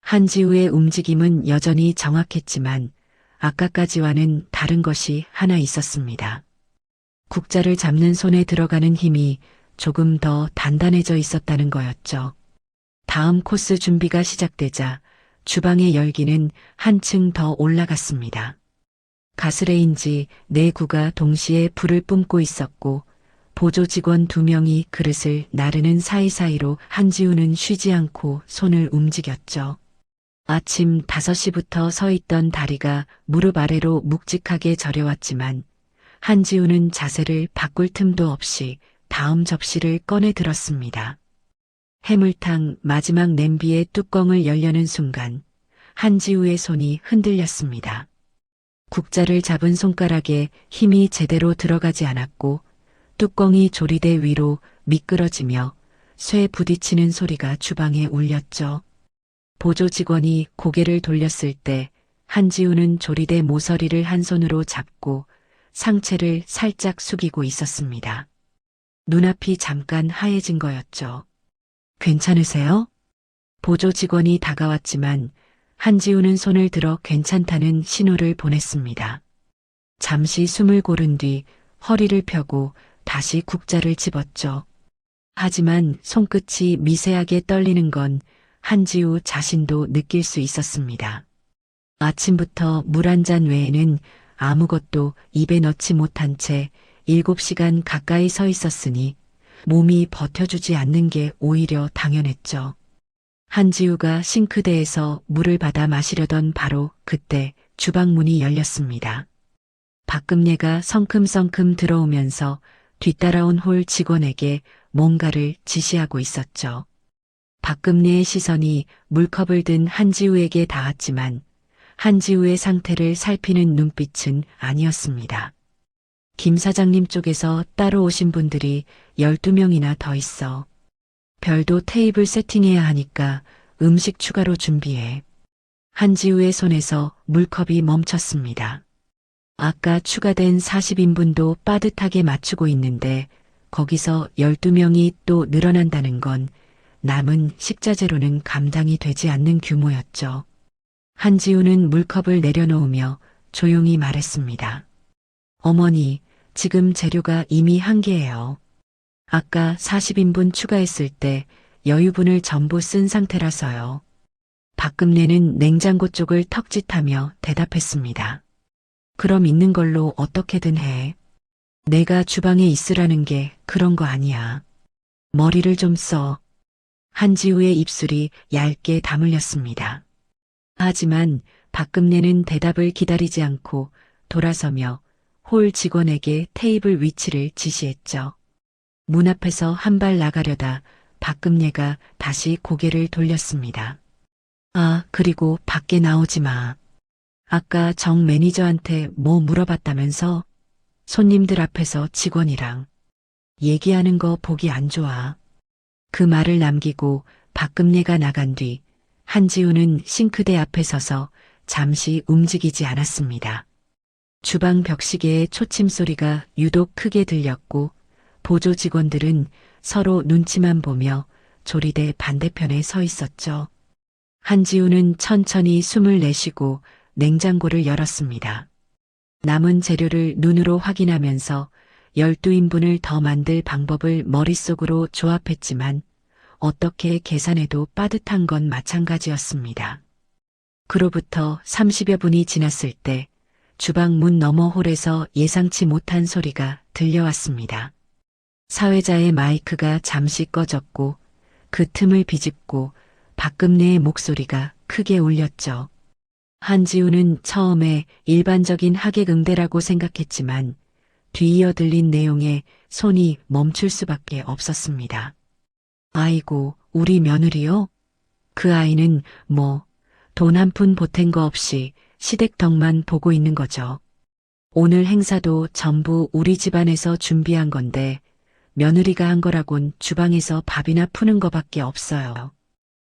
S1: 한지우의 움직임은 여전히 정확했지만 아까까지와는 다른 것이 하나 있었습니다. 국자를 잡는 손에 들어가는 힘이 조금 더 단단해져 있었다는 거였죠. 다음 코스 준비가 시작되자 주방의 열기는 한층 더 올라갔습니다. 가스레인지 4구가 동시에 불을 뿜고 있었고 보조 직원 2명이 그릇을 나르는 사이사이로 한지우는 쉬지 않고 손을 움직였죠. 아침 5시부터 서 있던 다리가 무릎 아래로 묵직하게 저려왔지만 한지우는 자세를 바꿀 틈도 없이 다음 접시를 꺼내 들었습니다. 해물탕 마지막 냄비의 뚜껑을 열려는 순간 한지우의 손이 흔들렸습니다. 국자를 잡은 손가락에 힘이 제대로 들어가지 않았고 뚜껑이 조리대 위로 미끄러지며 쇠 부딪히는 소리가 주방에 울렸죠. 보조 직원이 고개를 돌렸을 때 한지우는 조리대 모서리를 한 손으로 잡고 상체를 살짝 숙이고 있었습니다. 눈앞이 잠깐 하얘진 거였죠. 괜찮으세요? 보조 직원이 다가왔지만 한지우는 손을 들어 괜찮다는 신호를 보냈습니다. 잠시 숨을 고른 뒤 허리를 펴고 다시 국자를 집었죠. 하지만 손끝이 미세하게 떨리는 건 한지우 자신도 느낄 수 있었습니다. 아침부터 물 한 잔 외에는 아무것도 입에 넣지 못한 채 7시간 가까이 서 있었으니 몸이 버텨주지 않는 게 오히려 당연했죠. 한지우가 싱크대에서 물을 받아 마시려던 바로 그때 주방 문이 열렸습니다. 박금예가 성큼성큼 들어오면서 뒤따라온 홀 직원에게 뭔가를 지시하고 있었죠. 박금예의 시선이 물컵을 든 한지우에게 닿았지만 한지우의 상태를 살피는 눈빛은 아니었습니다. 김 사장님 쪽에서 따로 오신 분들이 12명이나 더 있어. 별도 테이블 세팅해야 하니까 음식 추가로 준비해. 한지우의 손에서 물컵이 멈췄습니다. 아까 추가된 40인분도 빠듯하게 맞추고 있는데 거기서 12명이 또 늘어난다는 건 남은 식자재로는 감당이 되지 않는 규모였죠. 한지우는 물컵을 내려놓으며 조용히 말했습니다. 어머니, 지금 재료가 이미 한개예요. 아까 40인분 추가했을 때 여유분을 전부 쓴 상태라서요. 박금내는 냉장고 쪽을 턱짓하며 대답했습니다. 그럼 있는 걸로 어떻게든 해. 내가 주방에 있으라는 게 그런 거 아니야. 머리를 좀 써. 한지우의 입술이 얇게 다물렸습니다. 하지만 박금내는 대답을 기다리지 않고 돌아서며 홀 직원에게 테이블 위치를 지시했죠. 문 앞에서 한 발 나가려다 박금예가 다시 고개를 돌렸습니다. 아, 그리고 밖에 나오지 마. 아까 정 매니저한테 뭐 물어봤다면서? 손님들 앞에서 직원이랑 얘기하는 거 보기 안 좋아. 그 말을 남기고 박금예가 나간 뒤 한지우는 싱크대 앞에 서서 잠시 움직이지 않았습니다. 주방 벽시계의 초침 소리가 유독 크게 들렸고 보조 직원들은 서로 눈치만 보며 조리대 반대편에 서 있었죠. 한지우는 천천히 숨을 내쉬고 냉장고를 열었습니다. 남은 재료를 눈으로 확인하면서 12인분을 더 만들 방법을 머릿속으로 조합했지만 어떻게 계산해도 빠듯한 건 마찬가지였습니다. 그로부터 30여 분이 지났을 때 주방 문 너머 홀에서 예상치 못한 소리가 들려왔습니다. 사회자의 마이크가 잠시 꺼졌고 그 틈을 비집고 박금내의 목소리가 크게 울렸죠. 한지우는 처음에 일반적인 하객 응대라고 생각했지만 뒤이어 들린 내용에 손이 멈출 수밖에 없었습니다. 아이고, 우리 며느리요? 그 아이는 뭐 돈 한 푼 보탠 거 없이 시댁 덕만 보고 있는 거죠. 오늘 행사도 전부 우리 집안에서 준비한 건데 며느리가 한 거라곤 주방에서 밥이나 푸는 거밖에 없어요.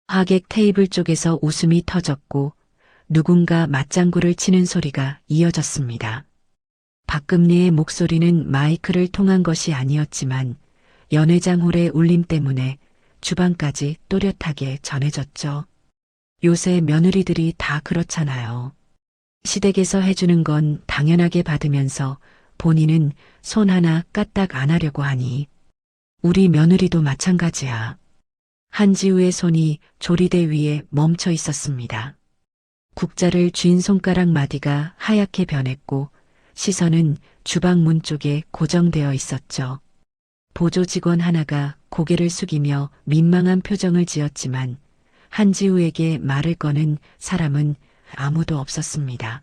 S1: 하객 테이블 쪽에서 웃음이 터졌고 누군가 맞장구를 치는 소리가 이어졌습니다. 박금리의 목소리는 마이크를 통한 것이 아니었지만 연회장 홀의 울림 때문에 주방까지 또렷하게 전해졌죠. 요새 며느리들이 다 그렇잖아요. 시댁에서 해주는 건 당연하게 받으면서 본인은 손 하나 까딱 안 하려고 하니 우리 며느리도 마찬가지야. 한지우의 손이 조리대 위에 멈춰 있었습니다. 국자를 쥔 손가락 마디가 하얗게 변했고 시선은 주방 문 쪽에 고정되어 있었죠. 보조 직원 하나가 고개를 숙이며 민망한 표정을 지었지만 한지우에게 말을 거는 사람은 아무도 없었습니다.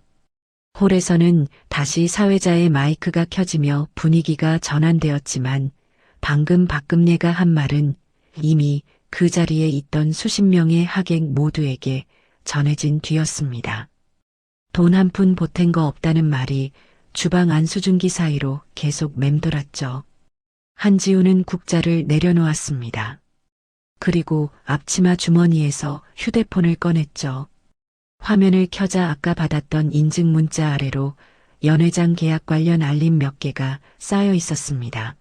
S1: 홀에서는 다시 사회자의 마이크가 켜지며 분위기가 전환되었지만 방금 박금례가 한 말은 이미 그 자리에 있던 수십 명의 하객 모두에게 전해진 뒤였습니다. 돈 한 푼 보탠 거 없다는 말이 주방 안수증기 사이로 계속 맴돌았죠. 한지우는 국자를 내려놓았습니다. 그리고 앞치마 주머니에서 휴대폰을 꺼냈죠. 화면을 켜자 아까 받았던 인증 문자 아래로 연회장 계약 관련 알림 몇 개가 쌓여 있었습니다.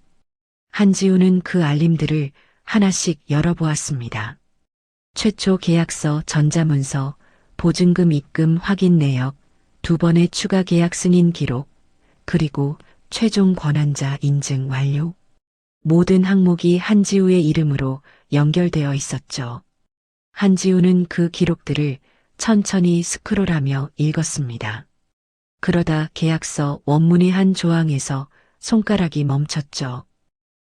S1: 한지우는 그 알림들을 하나씩 열어보았습니다. 최초 계약서 전자문서, 보증금 입금 확인 내역, 2번의 추가 계약 승인 기록, 그리고 최종 권한자 인증 완료. 모든 항목이 한지우의 이름으로 연결되어 있었죠. 한지우는 그 기록들을 천천히 스크롤하며 읽었습니다. 그러다 계약서 원문의 한 조항에서 손가락이 멈췄죠.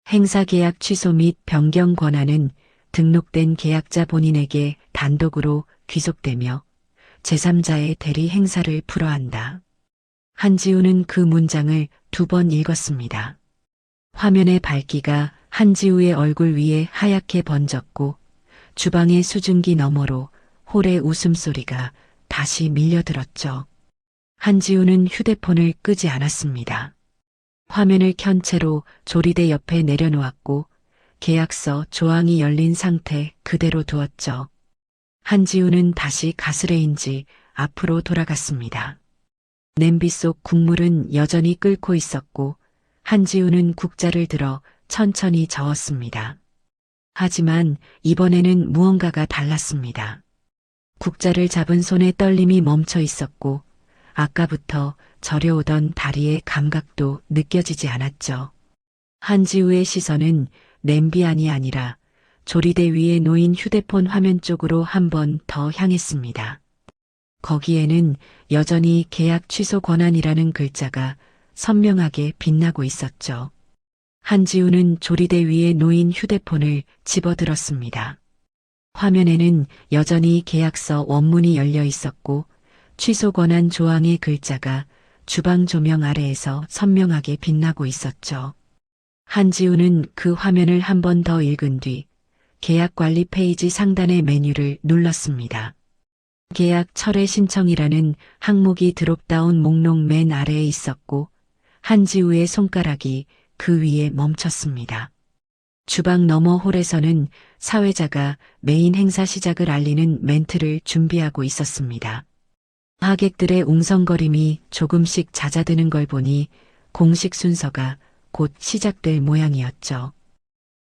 S1: 행사 계약 취소 및 변경 권한은 등록된 계약자 본인에게 단독으로 귀속되며 제3자의 대리 행사를 불허한다. 한지우는 그 문장을 2번 읽었습니다. 화면의 밝기가 한지우의 얼굴 위에 하얗게 번졌고 주방의 수증기 너머로 홀의 웃음소리가 다시 밀려들었죠. 한지우는 휴대폰을 끄지 않았습니다. 화면을 켠 채로 조리대 옆에 내려놓았고 계약서 조항이 열린 상태 그대로 두었죠. 한지우는 다시 가스레인지 앞으로 돌아갔습니다. 냄비 속 국물은 여전히 끓고 있었고 한지우는 국자를 들어 천천히 저었습니다. 하지만 이번에는 무언가가 달랐습니다. 국자를 잡은 손의 떨림이 멈춰 있었고 아까부터 저려오던 다리의 감각도 느껴지지 않았죠. 한지우의 시선은 냄비 안이 아니라 조리대 위에 놓인 휴대폰 화면 쪽으로 한 번 더 향했습니다. 거기에는 여전히 계약 취소 권한이라는 글자가 선명하게 빛나고 있었죠. 한지우는 조리대 위에 놓인 휴대폰을 집어들었습니다. 화면에는 여전히 계약서 원문이 열려 있었고 취소 권한 조항의 글자가 주방 조명 아래에서 선명하게 빛나고 있었죠. 한지우는 그 화면을 한 번 더 읽은 뒤 계약 관리 페이지 상단의 메뉴를 눌렀습니다. 계약 철회 신청이라는 항목이 드롭다운 목록 맨 아래에 있었고 한지우의 손가락이 그 위에 멈췄습니다. 주방 너머 홀에서는 사회자가 메인 행사 시작을 알리는 멘트를 준비하고 있었습니다. 하객들의 웅성거림이 조금씩 잦아드는 걸 보니 공식 순서가 곧 시작될 모양이었죠.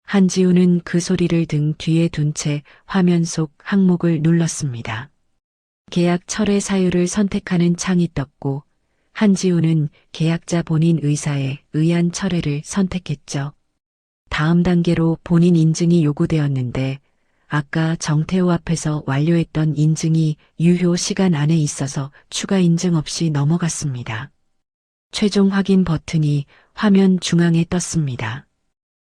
S1: 한지우는 그 소리를 등 뒤에 둔 채 화면 속 항목을 눌렀습니다. 계약 철회 사유를 선택하는 창이 떴고 한지우는 계약자 본인 의사에 의한 철회를 선택했죠. 다음 단계로 본인 인증이 요구되었는데 아까 정태호 앞에서 완료했던 인증이 유효 시간 안에 있어서 추가 인증 없이 넘어갔습니다. 최종 확인 버튼이 화면 중앙에 떴습니다.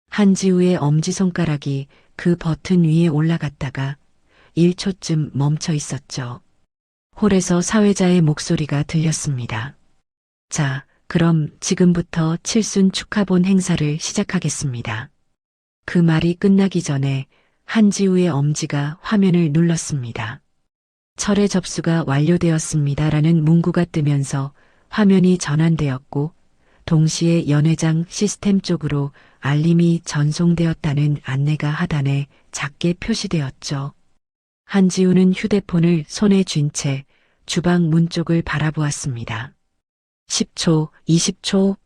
S1: 한지우의 엄지손가락이 그 버튼 위에 올라갔다가 1초쯤 멈춰 있었죠. 홀에서 사회자의 목소리가 들렸습니다. 자, 그럼 지금부터 칠순 축하본 행사를 시작하겠습니다. 그 말이 끝나기 전에 한지우의 엄지가 화면을 눌렀습니다. 철회 접수가 완료되었습니다라는 문구가 뜨면서 화면이 전환되었고 동시에 연회장 시스템 쪽으로 알림이 전송되었다는 안내가 하단에 작게 표시되었죠. 한지우는 휴대폰을 손에 쥔 채 주방 문 쪽을 바라보았습니다. 10초, 20초.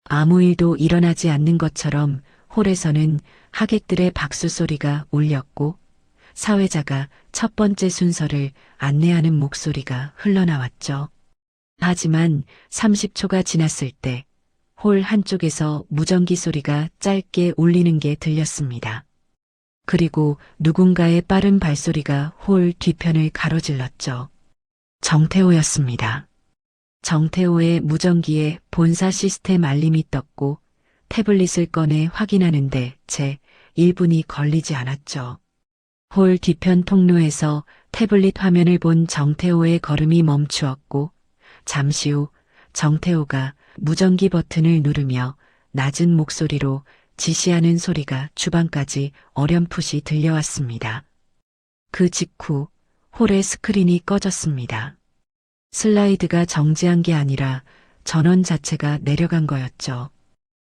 S1: 아무 일도 일어나지 않는 것처럼 홀에서는 하객들의 박수 소리가 울렸고 사회자가 첫 번째 순서를 안내하는 목소리가 흘러나왔죠. 하지만 30초가 지났을 때 홀 한쪽에서 무전기 소리가 짧게 울리는 게 들렸습니다. 그리고 누군가의 빠른 발소리가 홀 뒤편을 가로질렀죠. 정태호였습니다. 정태호의 무전기에 본사 시스템 알림이 떴고 태블릿을 꺼내 확인하는데 채 1분이 걸리지 않았죠. 홀 뒤편 통로에서 태블릿 화면을 본 정태호의 걸음이 멈추었고 잠시 후 정태호가 무전기 버튼을 누르며 낮은 목소리로 지시하는 소리가 주방까지 어렴풋이 들려왔습니다. 그 직후 홀의 스크린이 꺼졌습니다. 슬라이드가 정지한 게 아니라 전원 자체가 내려간 거였죠.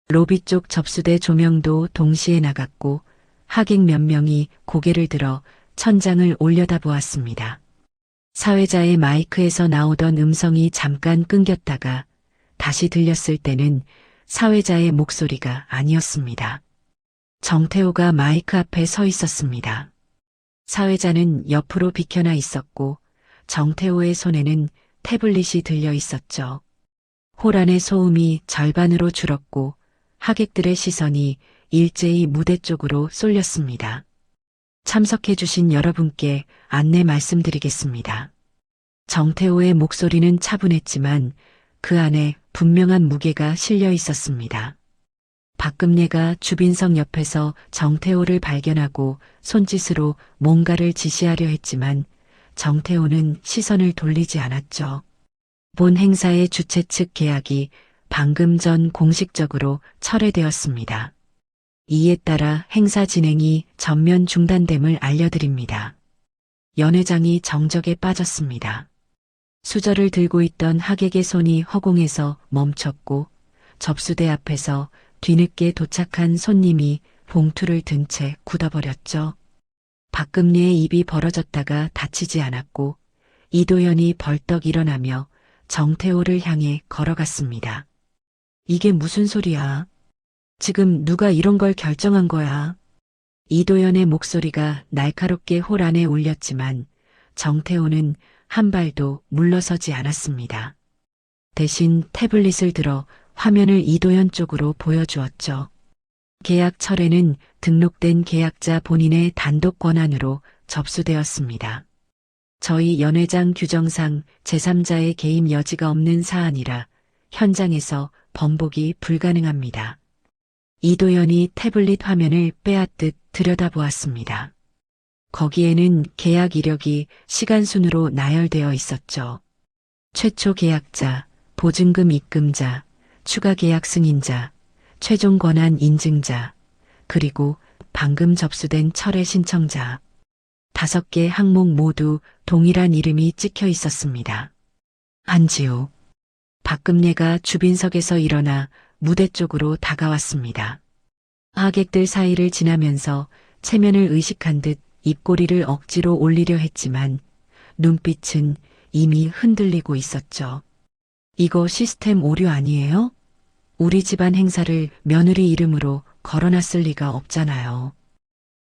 S1: 로비 쪽 접수대 조명도 동시에 나갔고 하객 몇 명이 고개를 들어 천장을 올려다보았습니다. 사회자의 마이크에서 나오던 음성이 잠깐 끊겼다가 다시 들렸을 때는 사회자의 목소리가 아니었습니다. 정태호가 마이크 앞에 서 있었습니다. 사회자는 옆으로 비켜나 있었고 정태호의 손에는 태블릿이 들려 있었죠. 홀 안의 소음이 절반으로 줄었고 하객들의 시선이 일제히 무대 쪽으로 쏠렸습니다. 참석해주신 여러분께 안내 말씀드리겠습니다. 정태호의 목소리는 차분했지만 그 안에 분명한 무게가 실려 있었습니다. 박금례가 주빈석 옆에서 정태호를 발견하고 손짓으로 뭔가를 지시하려 했지만 정태호는 시선을 돌리지 않았죠. 본 행사의 주최 측 계약이 방금 전 공식적으로 철회되었습니다. 이에 따라 행사 진행이 전면 중단됨을 알려드립니다. 연회장이 정적에 빠졌습니다. 수저를 들고 있던 하객의 손이 허공에서 멈췄고 접수대 앞에서 뒤늦게 도착한 손님이 봉투를 든 채 굳어버렸죠. 박금리의 입이 벌어졌다가 닫히지 않았고 이도현이 벌떡 일어나며 정태호를 향해 걸어갔습니다. 이게 무슨 소리야? 지금 누가 이런 걸 결정한 거야? 이도현의 목소리가 날카롭게 홀 안에 울렸지만 정태호는 한 발도 물러서지 않았습니다. 대신 태블릿을 들어 화면을 이도현 쪽으로 보여주었죠. 계약 철회는 등록된 계약자 본인의 단독 권한으로 접수되었습니다. 저희 연회장 규정상 제3자의 개입 여지가 없는 사안이라 현장에서 번복이 불가능합니다. 이도현이 태블릿 화면을 빼앗듯 들여다보았습니다. 거기에는 계약 이력이 시간순으로 나열되어 있었죠. 최초 계약자, 보증금 입금자, 추가 계약 승인자, 최종 권한 인증자, 그리고 방금 접수된 철회 신청자. 5개 항목 모두 동일한 이름이 찍혀 있었습니다. 한지우. 박금례가 주빈석에서 일어나 무대 쪽으로 다가왔습니다. 하객들 사이를 지나면서 체면을 의식한 듯 입꼬리를 억지로 올리려 했지만 눈빛은 이미 흔들리고 있었죠. 이거 시스템 오류 아니에요? 우리 집안 행사를 며느리 이름으로 걸어놨을 리가 없잖아요.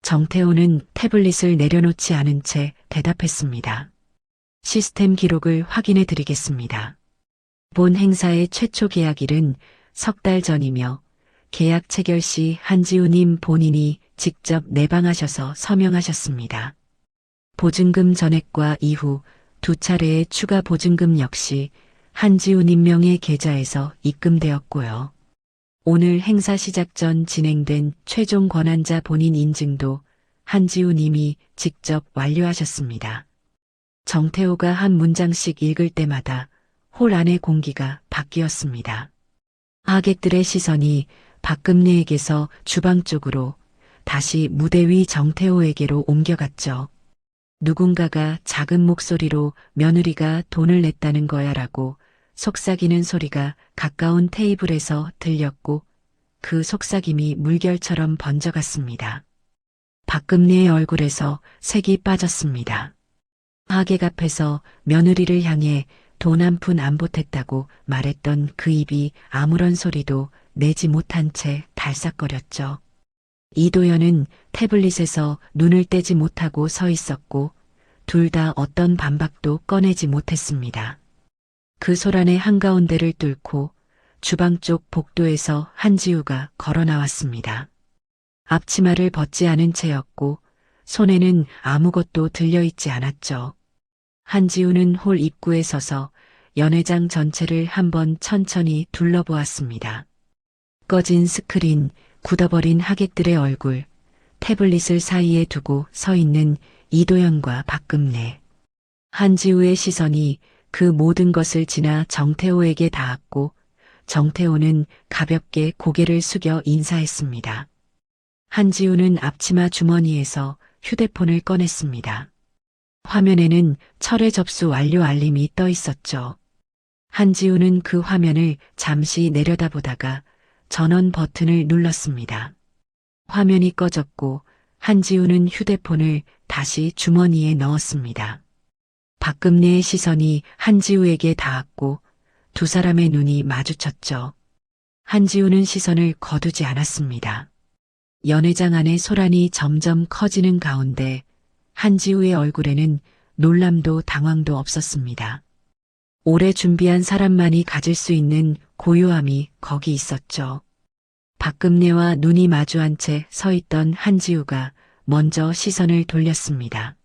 S1: 정태호는 태블릿을 내려놓지 않은 채 대답했습니다. 시스템 기록을 확인해 드리겠습니다. 본 행사의 최초 계약일은 3달 전이며 계약 체결 시 한지우님 본인이 직접 내방하셔서 서명하셨습니다. 보증금 전액과 이후 2차례의 추가 보증금 역시 한지우님 명의 계좌에서 입금되었고요. 오늘 행사 시작 전 진행된 최종 권한자 본인 인증도 한지우님이 직접 완료하셨습니다. 정태호가 한 문장씩 읽을 때마다 홀 안의 공기가 바뀌었습니다. 하객들의 시선이 박금례에게서 주방 쪽으로 다시 무대 위 정태호에게로 옮겨갔죠. 누군가가 작은 목소리로 며느리가 돈을 냈다는 거야 라고 속삭이는 소리가 가까운 테이블에서 들렸고 그 속삭임이 물결처럼 번져갔습니다. 박금례의 얼굴에서 색이 빠졌습니다. 하객 앞에서 며느리를 향해 돈 한 푼 안 보탰다고 말했던 그 입이 아무런 소리도 내지 못한 채 달싹거렸죠. 이도현은 태블릿에서 눈을 떼지 못하고 서 있었고 둘 다 어떤 반박도 꺼내지 못했습니다. 그 소란의 한가운데를 뚫고 주방 쪽 복도에서 한지우가 걸어 나왔습니다. 앞치마를 벗지 않은 채였고 손에는 아무것도 들려있지 않았죠. 한지우는 홀 입구에 서서 연회장 전체를 한번 천천히 둘러보았습니다. 꺼진 스크린, 굳어버린 하객들의 얼굴, 태블릿을 사이에 두고 서 있는 이도현과 박금례. 한지우의 시선이 그 모든 것을 지나 정태호에게 닿았고 정태호는 가볍게 고개를 숙여 인사했습니다. 한지우는 앞치마 주머니에서 휴대폰을 꺼냈습니다. 화면에는 철회 접수 완료 알림이 떠 있었죠. 한지우는 그 화면을 잠시 내려다보다가 전원 버튼을 눌렀습니다. 화면이 꺼졌고 한지우는 휴대폰을 다시 주머니에 넣었습니다. 박금내의 시선이 한지우에게 닿았고 두 사람의 눈이 마주쳤죠. 한지우는 시선을 거두지 않았습니다. 연회장 안의 소란이 점점 커지는 가운데 한지우의 얼굴에는 놀람도 당황도 없었습니다. 오래 준비한 사람만이 가질 수 있는 고요함이 거기 있었죠. 박금내와 눈이 마주한 채 서 있던 한지우가 먼저 시선을 돌렸습니다.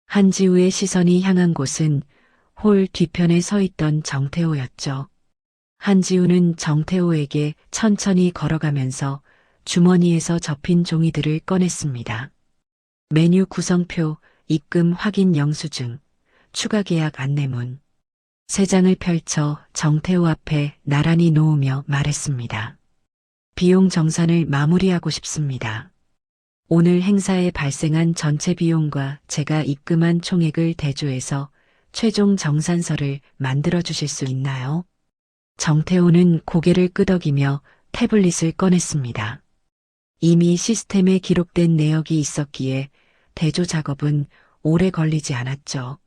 S1: 한지우의 시선이 향한 곳은 홀 뒤편에 서 있던 정태호였죠. 한지우는 정태호에게 천천히 걸어가면서 주머니에서 접힌 종이들을 꺼냈습니다. 메뉴 구성표, 입금 확인 영수증, 추가 계약 안내문. 세 장을 펼쳐 정태호 앞에 나란히 놓으며 말했습니다. 비용 정산을 마무리하고 싶습니다. 오늘 행사에 발생한 전체 비용과 제가 입금한 총액을 대조해서 최종 정산서를 만들어 주실 수 있나요? 정태호는 고개를 끄덕이며 태블릿을 꺼냈습니다. 이미 시스템에 기록된 내역이 있었기에 대조 작업은 오래 걸리지 않았죠.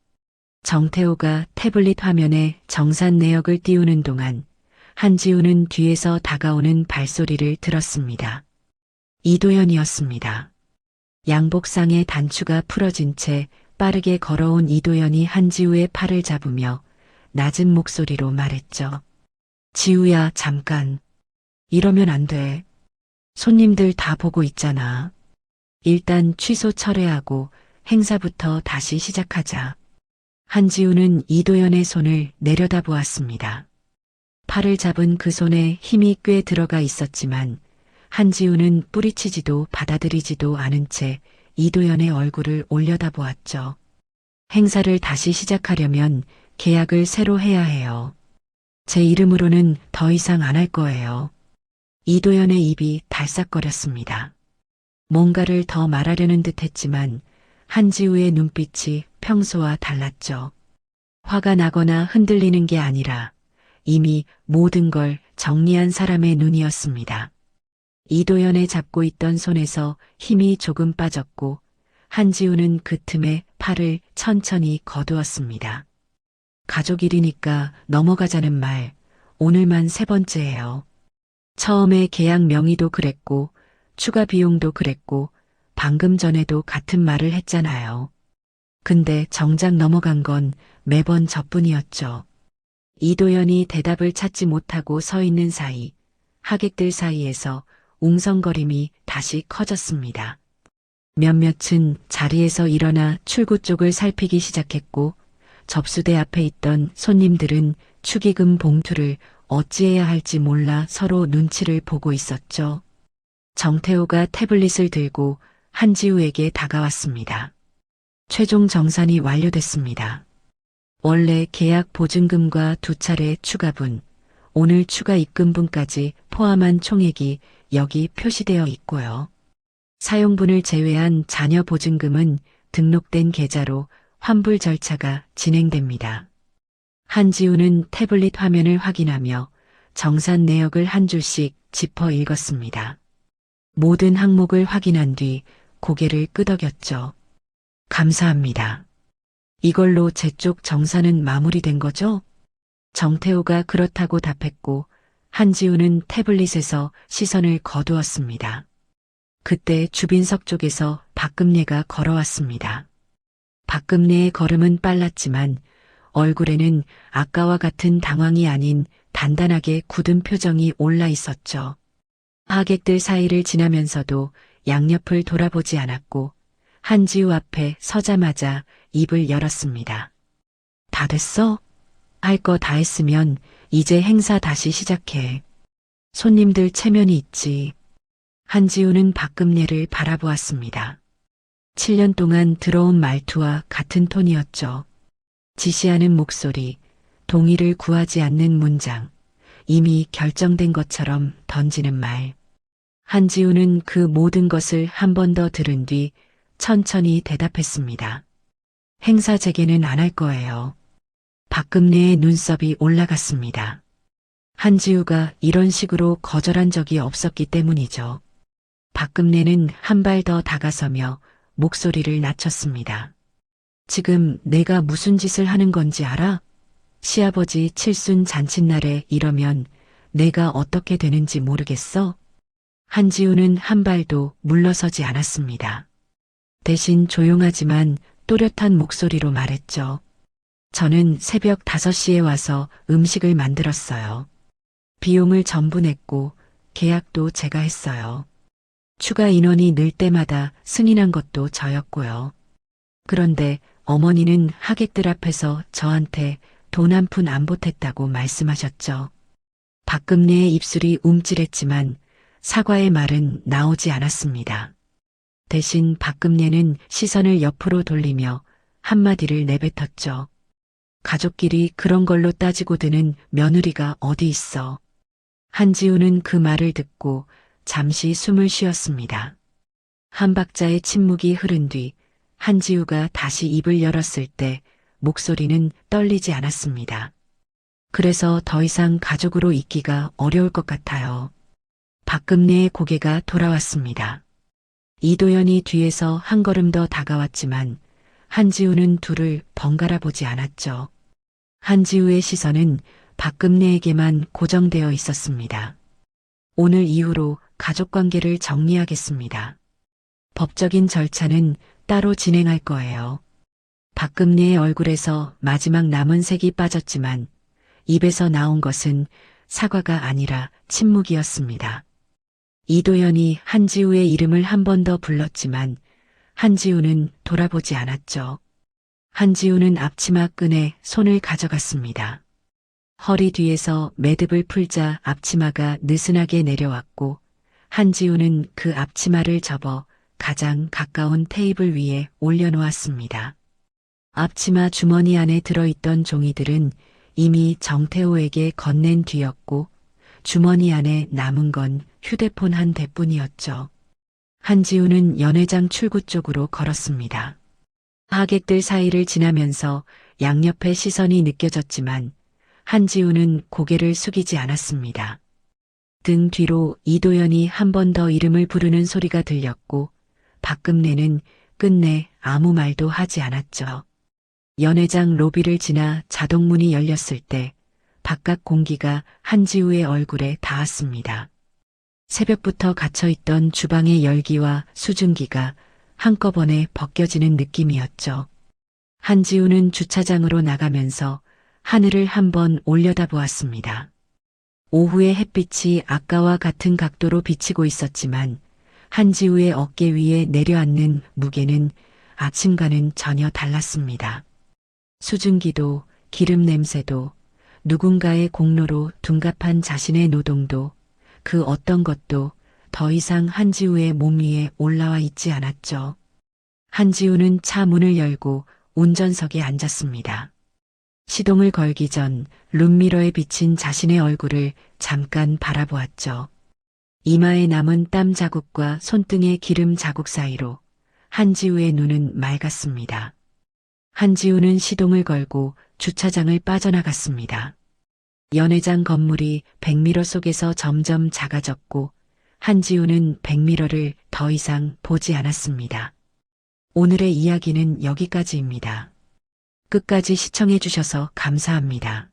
S1: 정태호가 태블릿 화면에 정산 내역을 띄우는 동안 한지우는 뒤에서 다가오는 발소리를 들었습니다. 이도현이었습니다. 양복상의 단추가 풀어진 채 빠르게 걸어온 이도현이 한지우의 팔을 잡으며 낮은 목소리로 말했죠. 지우야, 잠깐. 이러면 안 돼. 손님들 다 보고 있잖아. 일단 취소 철회하고 행사부터 다시 시작하자. 한지우는 이도현의 손을 내려다보았습니다. 팔을 잡은 그 손에 힘이 꽤 들어가 있었지만 한지우는 뿌리치지도 받아들이지도 않은 채 이도현의 얼굴을 올려다보았죠. 행사를 다시 시작하려면 계약을 새로 해야 해요. 제 이름으로는 더 이상 안 할 거예요. 이도현의 입이 달싹거렸습니다. 뭔가를 더 말하려는 듯 했지만 한지우의 눈빛이 평소와 달랐죠. 화가 나거나 흔들리는 게 아니라 이미 모든 걸 정리한 사람의 눈이었습니다. 이도현의 잡고 있던 손에서 힘이 조금 빠졌고 한지우는 그 틈에 팔을 천천히 거두었습니다. 가족 일이니까 넘어가자는 말, 오늘만 3번째예요. 처음에 계약 명의도 그랬고 추가 비용도 그랬고 방금 전에도 같은 말을 했잖아요. 근데 정작 넘어간 건 매번 저뿐이었죠. 이도현이 대답을 찾지 못하고 서 있는 사이 하객들 사이에서 웅성거림이 다시 커졌습니다. 몇몇은 자리에서 일어나 출구 쪽을 살피기 시작했고 접수대 앞에 있던 손님들은 축의금 봉투를 어찌해야 할지 몰라 서로 눈치를 보고 있었죠. 정태호가 태블릿을 들고 한지우에게 다가왔습니다. 최종 정산이 완료됐습니다. 원래 계약 보증금과 2차례 추가분, 오늘 추가 입금분까지 포함한 총액이 여기 표시되어 있고요. 사용분을 제외한 잔여 보증금은 등록된 계좌로 환불 절차가 진행됩니다. 한지우는 태블릿 화면을 확인하며 정산 내역을 한 줄씩 짚어 읽었습니다. 모든 항목을 확인한 뒤 고개를 끄덕였죠. 감사합니다. 이걸로 제 쪽 정산은 마무리된 거죠? 정태호가 그렇다고 답했고 한지우는 태블릿에서 시선을 거두었습니다. 그때 주빈석 쪽에서 박금례가 걸어왔습니다. 박금례의 걸음은 빨랐지만 얼굴에는 아까와 같은 당황이 아닌 단단하게 굳은 표정이 올라 있었죠. 하객들 사이를 지나면서도 양옆을 돌아보지 않았고 한지우 앞에 서자마자 입을 열었습니다. 다 됐어? 할 거 다 했으면 이제 행사 다시 시작해. 손님들 체면이 있지. 한지우는 박금례를 바라보았습니다. 7년 동안 들어온 말투와 같은 톤이었죠. 지시하는 목소리, 동의를 구하지 않는 문장, 이미 결정된 것처럼 던지는 말. 한지우는 그 모든 것을 한 번 더 들은 뒤 천천히 대답했습니다. 행사 재개는 안 할 거예요. 박금내의 눈썹이 올라갔습니다. 한지우가 이런 식으로 거절한 적이 없었기 때문이죠. 박금내는 한 발 더 다가서며 목소리를 낮췄습니다. 지금 내가 무슨 짓을 하는 건지 알아? 시아버지 칠순 잔칫날에 이러면 내가 어떻게 되는지 모르겠어? 한지우는 한 발도 물러서지 않았습니다. 대신 조용하지만 또렷한 목소리로 말했죠. 저는 새벽 5시에 와서 음식을 만들었어요. 비용을 전부 냈고 계약도 제가 했어요. 추가 인원이 늘 때마다 승인한 것도 저였고요. 그런데 어머니는 하객들 앞에서 저한테 돈 한 푼 안 보탰다고 말씀하셨죠. 박금내의 입술이 움찔했지만 사과의 말은 나오지 않았습니다. 대신 박금내는 시선을 옆으로 돌리며 한마디를 내뱉었죠. 가족끼리 그런 걸로 따지고 드는 며느리가 어디 있어. 한지우는 그 말을 듣고 잠시 숨을 쉬었습니다. 한 박자의 침묵이 흐른 뒤 한지우가 다시 입을 열었을 때 목소리는 떨리지 않았습니다. 그래서 더 이상 가족으로 있기가 어려울 것 같아요. 박금내의 고개가 돌아왔습니다. 이도연이 뒤에서 한 걸음 더 다가왔지만 한지우는 둘을 번갈아 보지 않았죠. 한지우의 시선은 박금내에게만 고정되어 있었습니다. 오늘 이후로 가족관계를 정리하겠습니다. 법적인 절차는 따로 진행할 거예요. 박금내의 얼굴에서 마지막 남은 색이 빠졌지만 입에서 나온 것은 사과가 아니라 침묵이었습니다. 이도연이 한지우의 이름을 한 번 더 불렀지만 한지우는 돌아보지 않았죠. 한지우는 앞치마 끈에 손을 가져갔습니다. 허리 뒤에서 매듭을 풀자 앞치마가 느슨하게 내려왔고 한지우는 그 앞치마를 접어 가장 가까운 테이블 위에 올려놓았습니다. 앞치마 주머니 안에 들어있던 종이들은 이미 정태호에게 건넨 뒤였고 주머니 안에 남은 건 휴대폰 한 대뿐이었죠. 한지우는 연회장 출구 쪽으로 걸었습니다. 하객들 사이를 지나면서 양옆의 시선이 느껴졌지만 한지우는 고개를 숙이지 않았습니다. 등 뒤로 이도연이 한 번 더 이름을 부르는 소리가 들렸고 박금내는 끝내 아무 말도 하지 않았죠. 연회장 로비를 지나 자동문이 열렸을 때 바깥 공기가 한지우의 얼굴에 닿았습니다. 새벽부터 갇혀있던 주방의 열기와 수증기가 한꺼번에 벗겨지는 느낌이었죠. 한지우는 주차장으로 나가면서 하늘을 한번 올려다보았습니다. 오후의 햇빛이 아까와 같은 각도로 비치고 있었지만 한지우의 어깨 위에 내려앉는 무게는 아침과는 전혀 달랐습니다. 수증기도 기름 냄새도 누군가의 공로로 둔갑한 자신의 노동도 그 어떤 것도 더 이상 한지우의 몸 위에 올라와 있지 않았죠. 한지우는 차 문을 열고 운전석에 앉았습니다. 시동을 걸기 전 룸미러에 비친 자신의 얼굴을 잠깐 바라보았죠. 이마에 남은 땀 자국과 손등의 기름 자국 사이로 한지우의 눈은 맑았습니다. 한지우는 시동을 걸고 주차장을 빠져나갔습니다. 연회장 건물이 백미러 속에서 점점 작아졌고 한지우는 백미러를 더 이상 보지 않았습니다. 오늘의 이야기는 여기까지입니다. 끝까지 시청해 주셔서 감사합니다.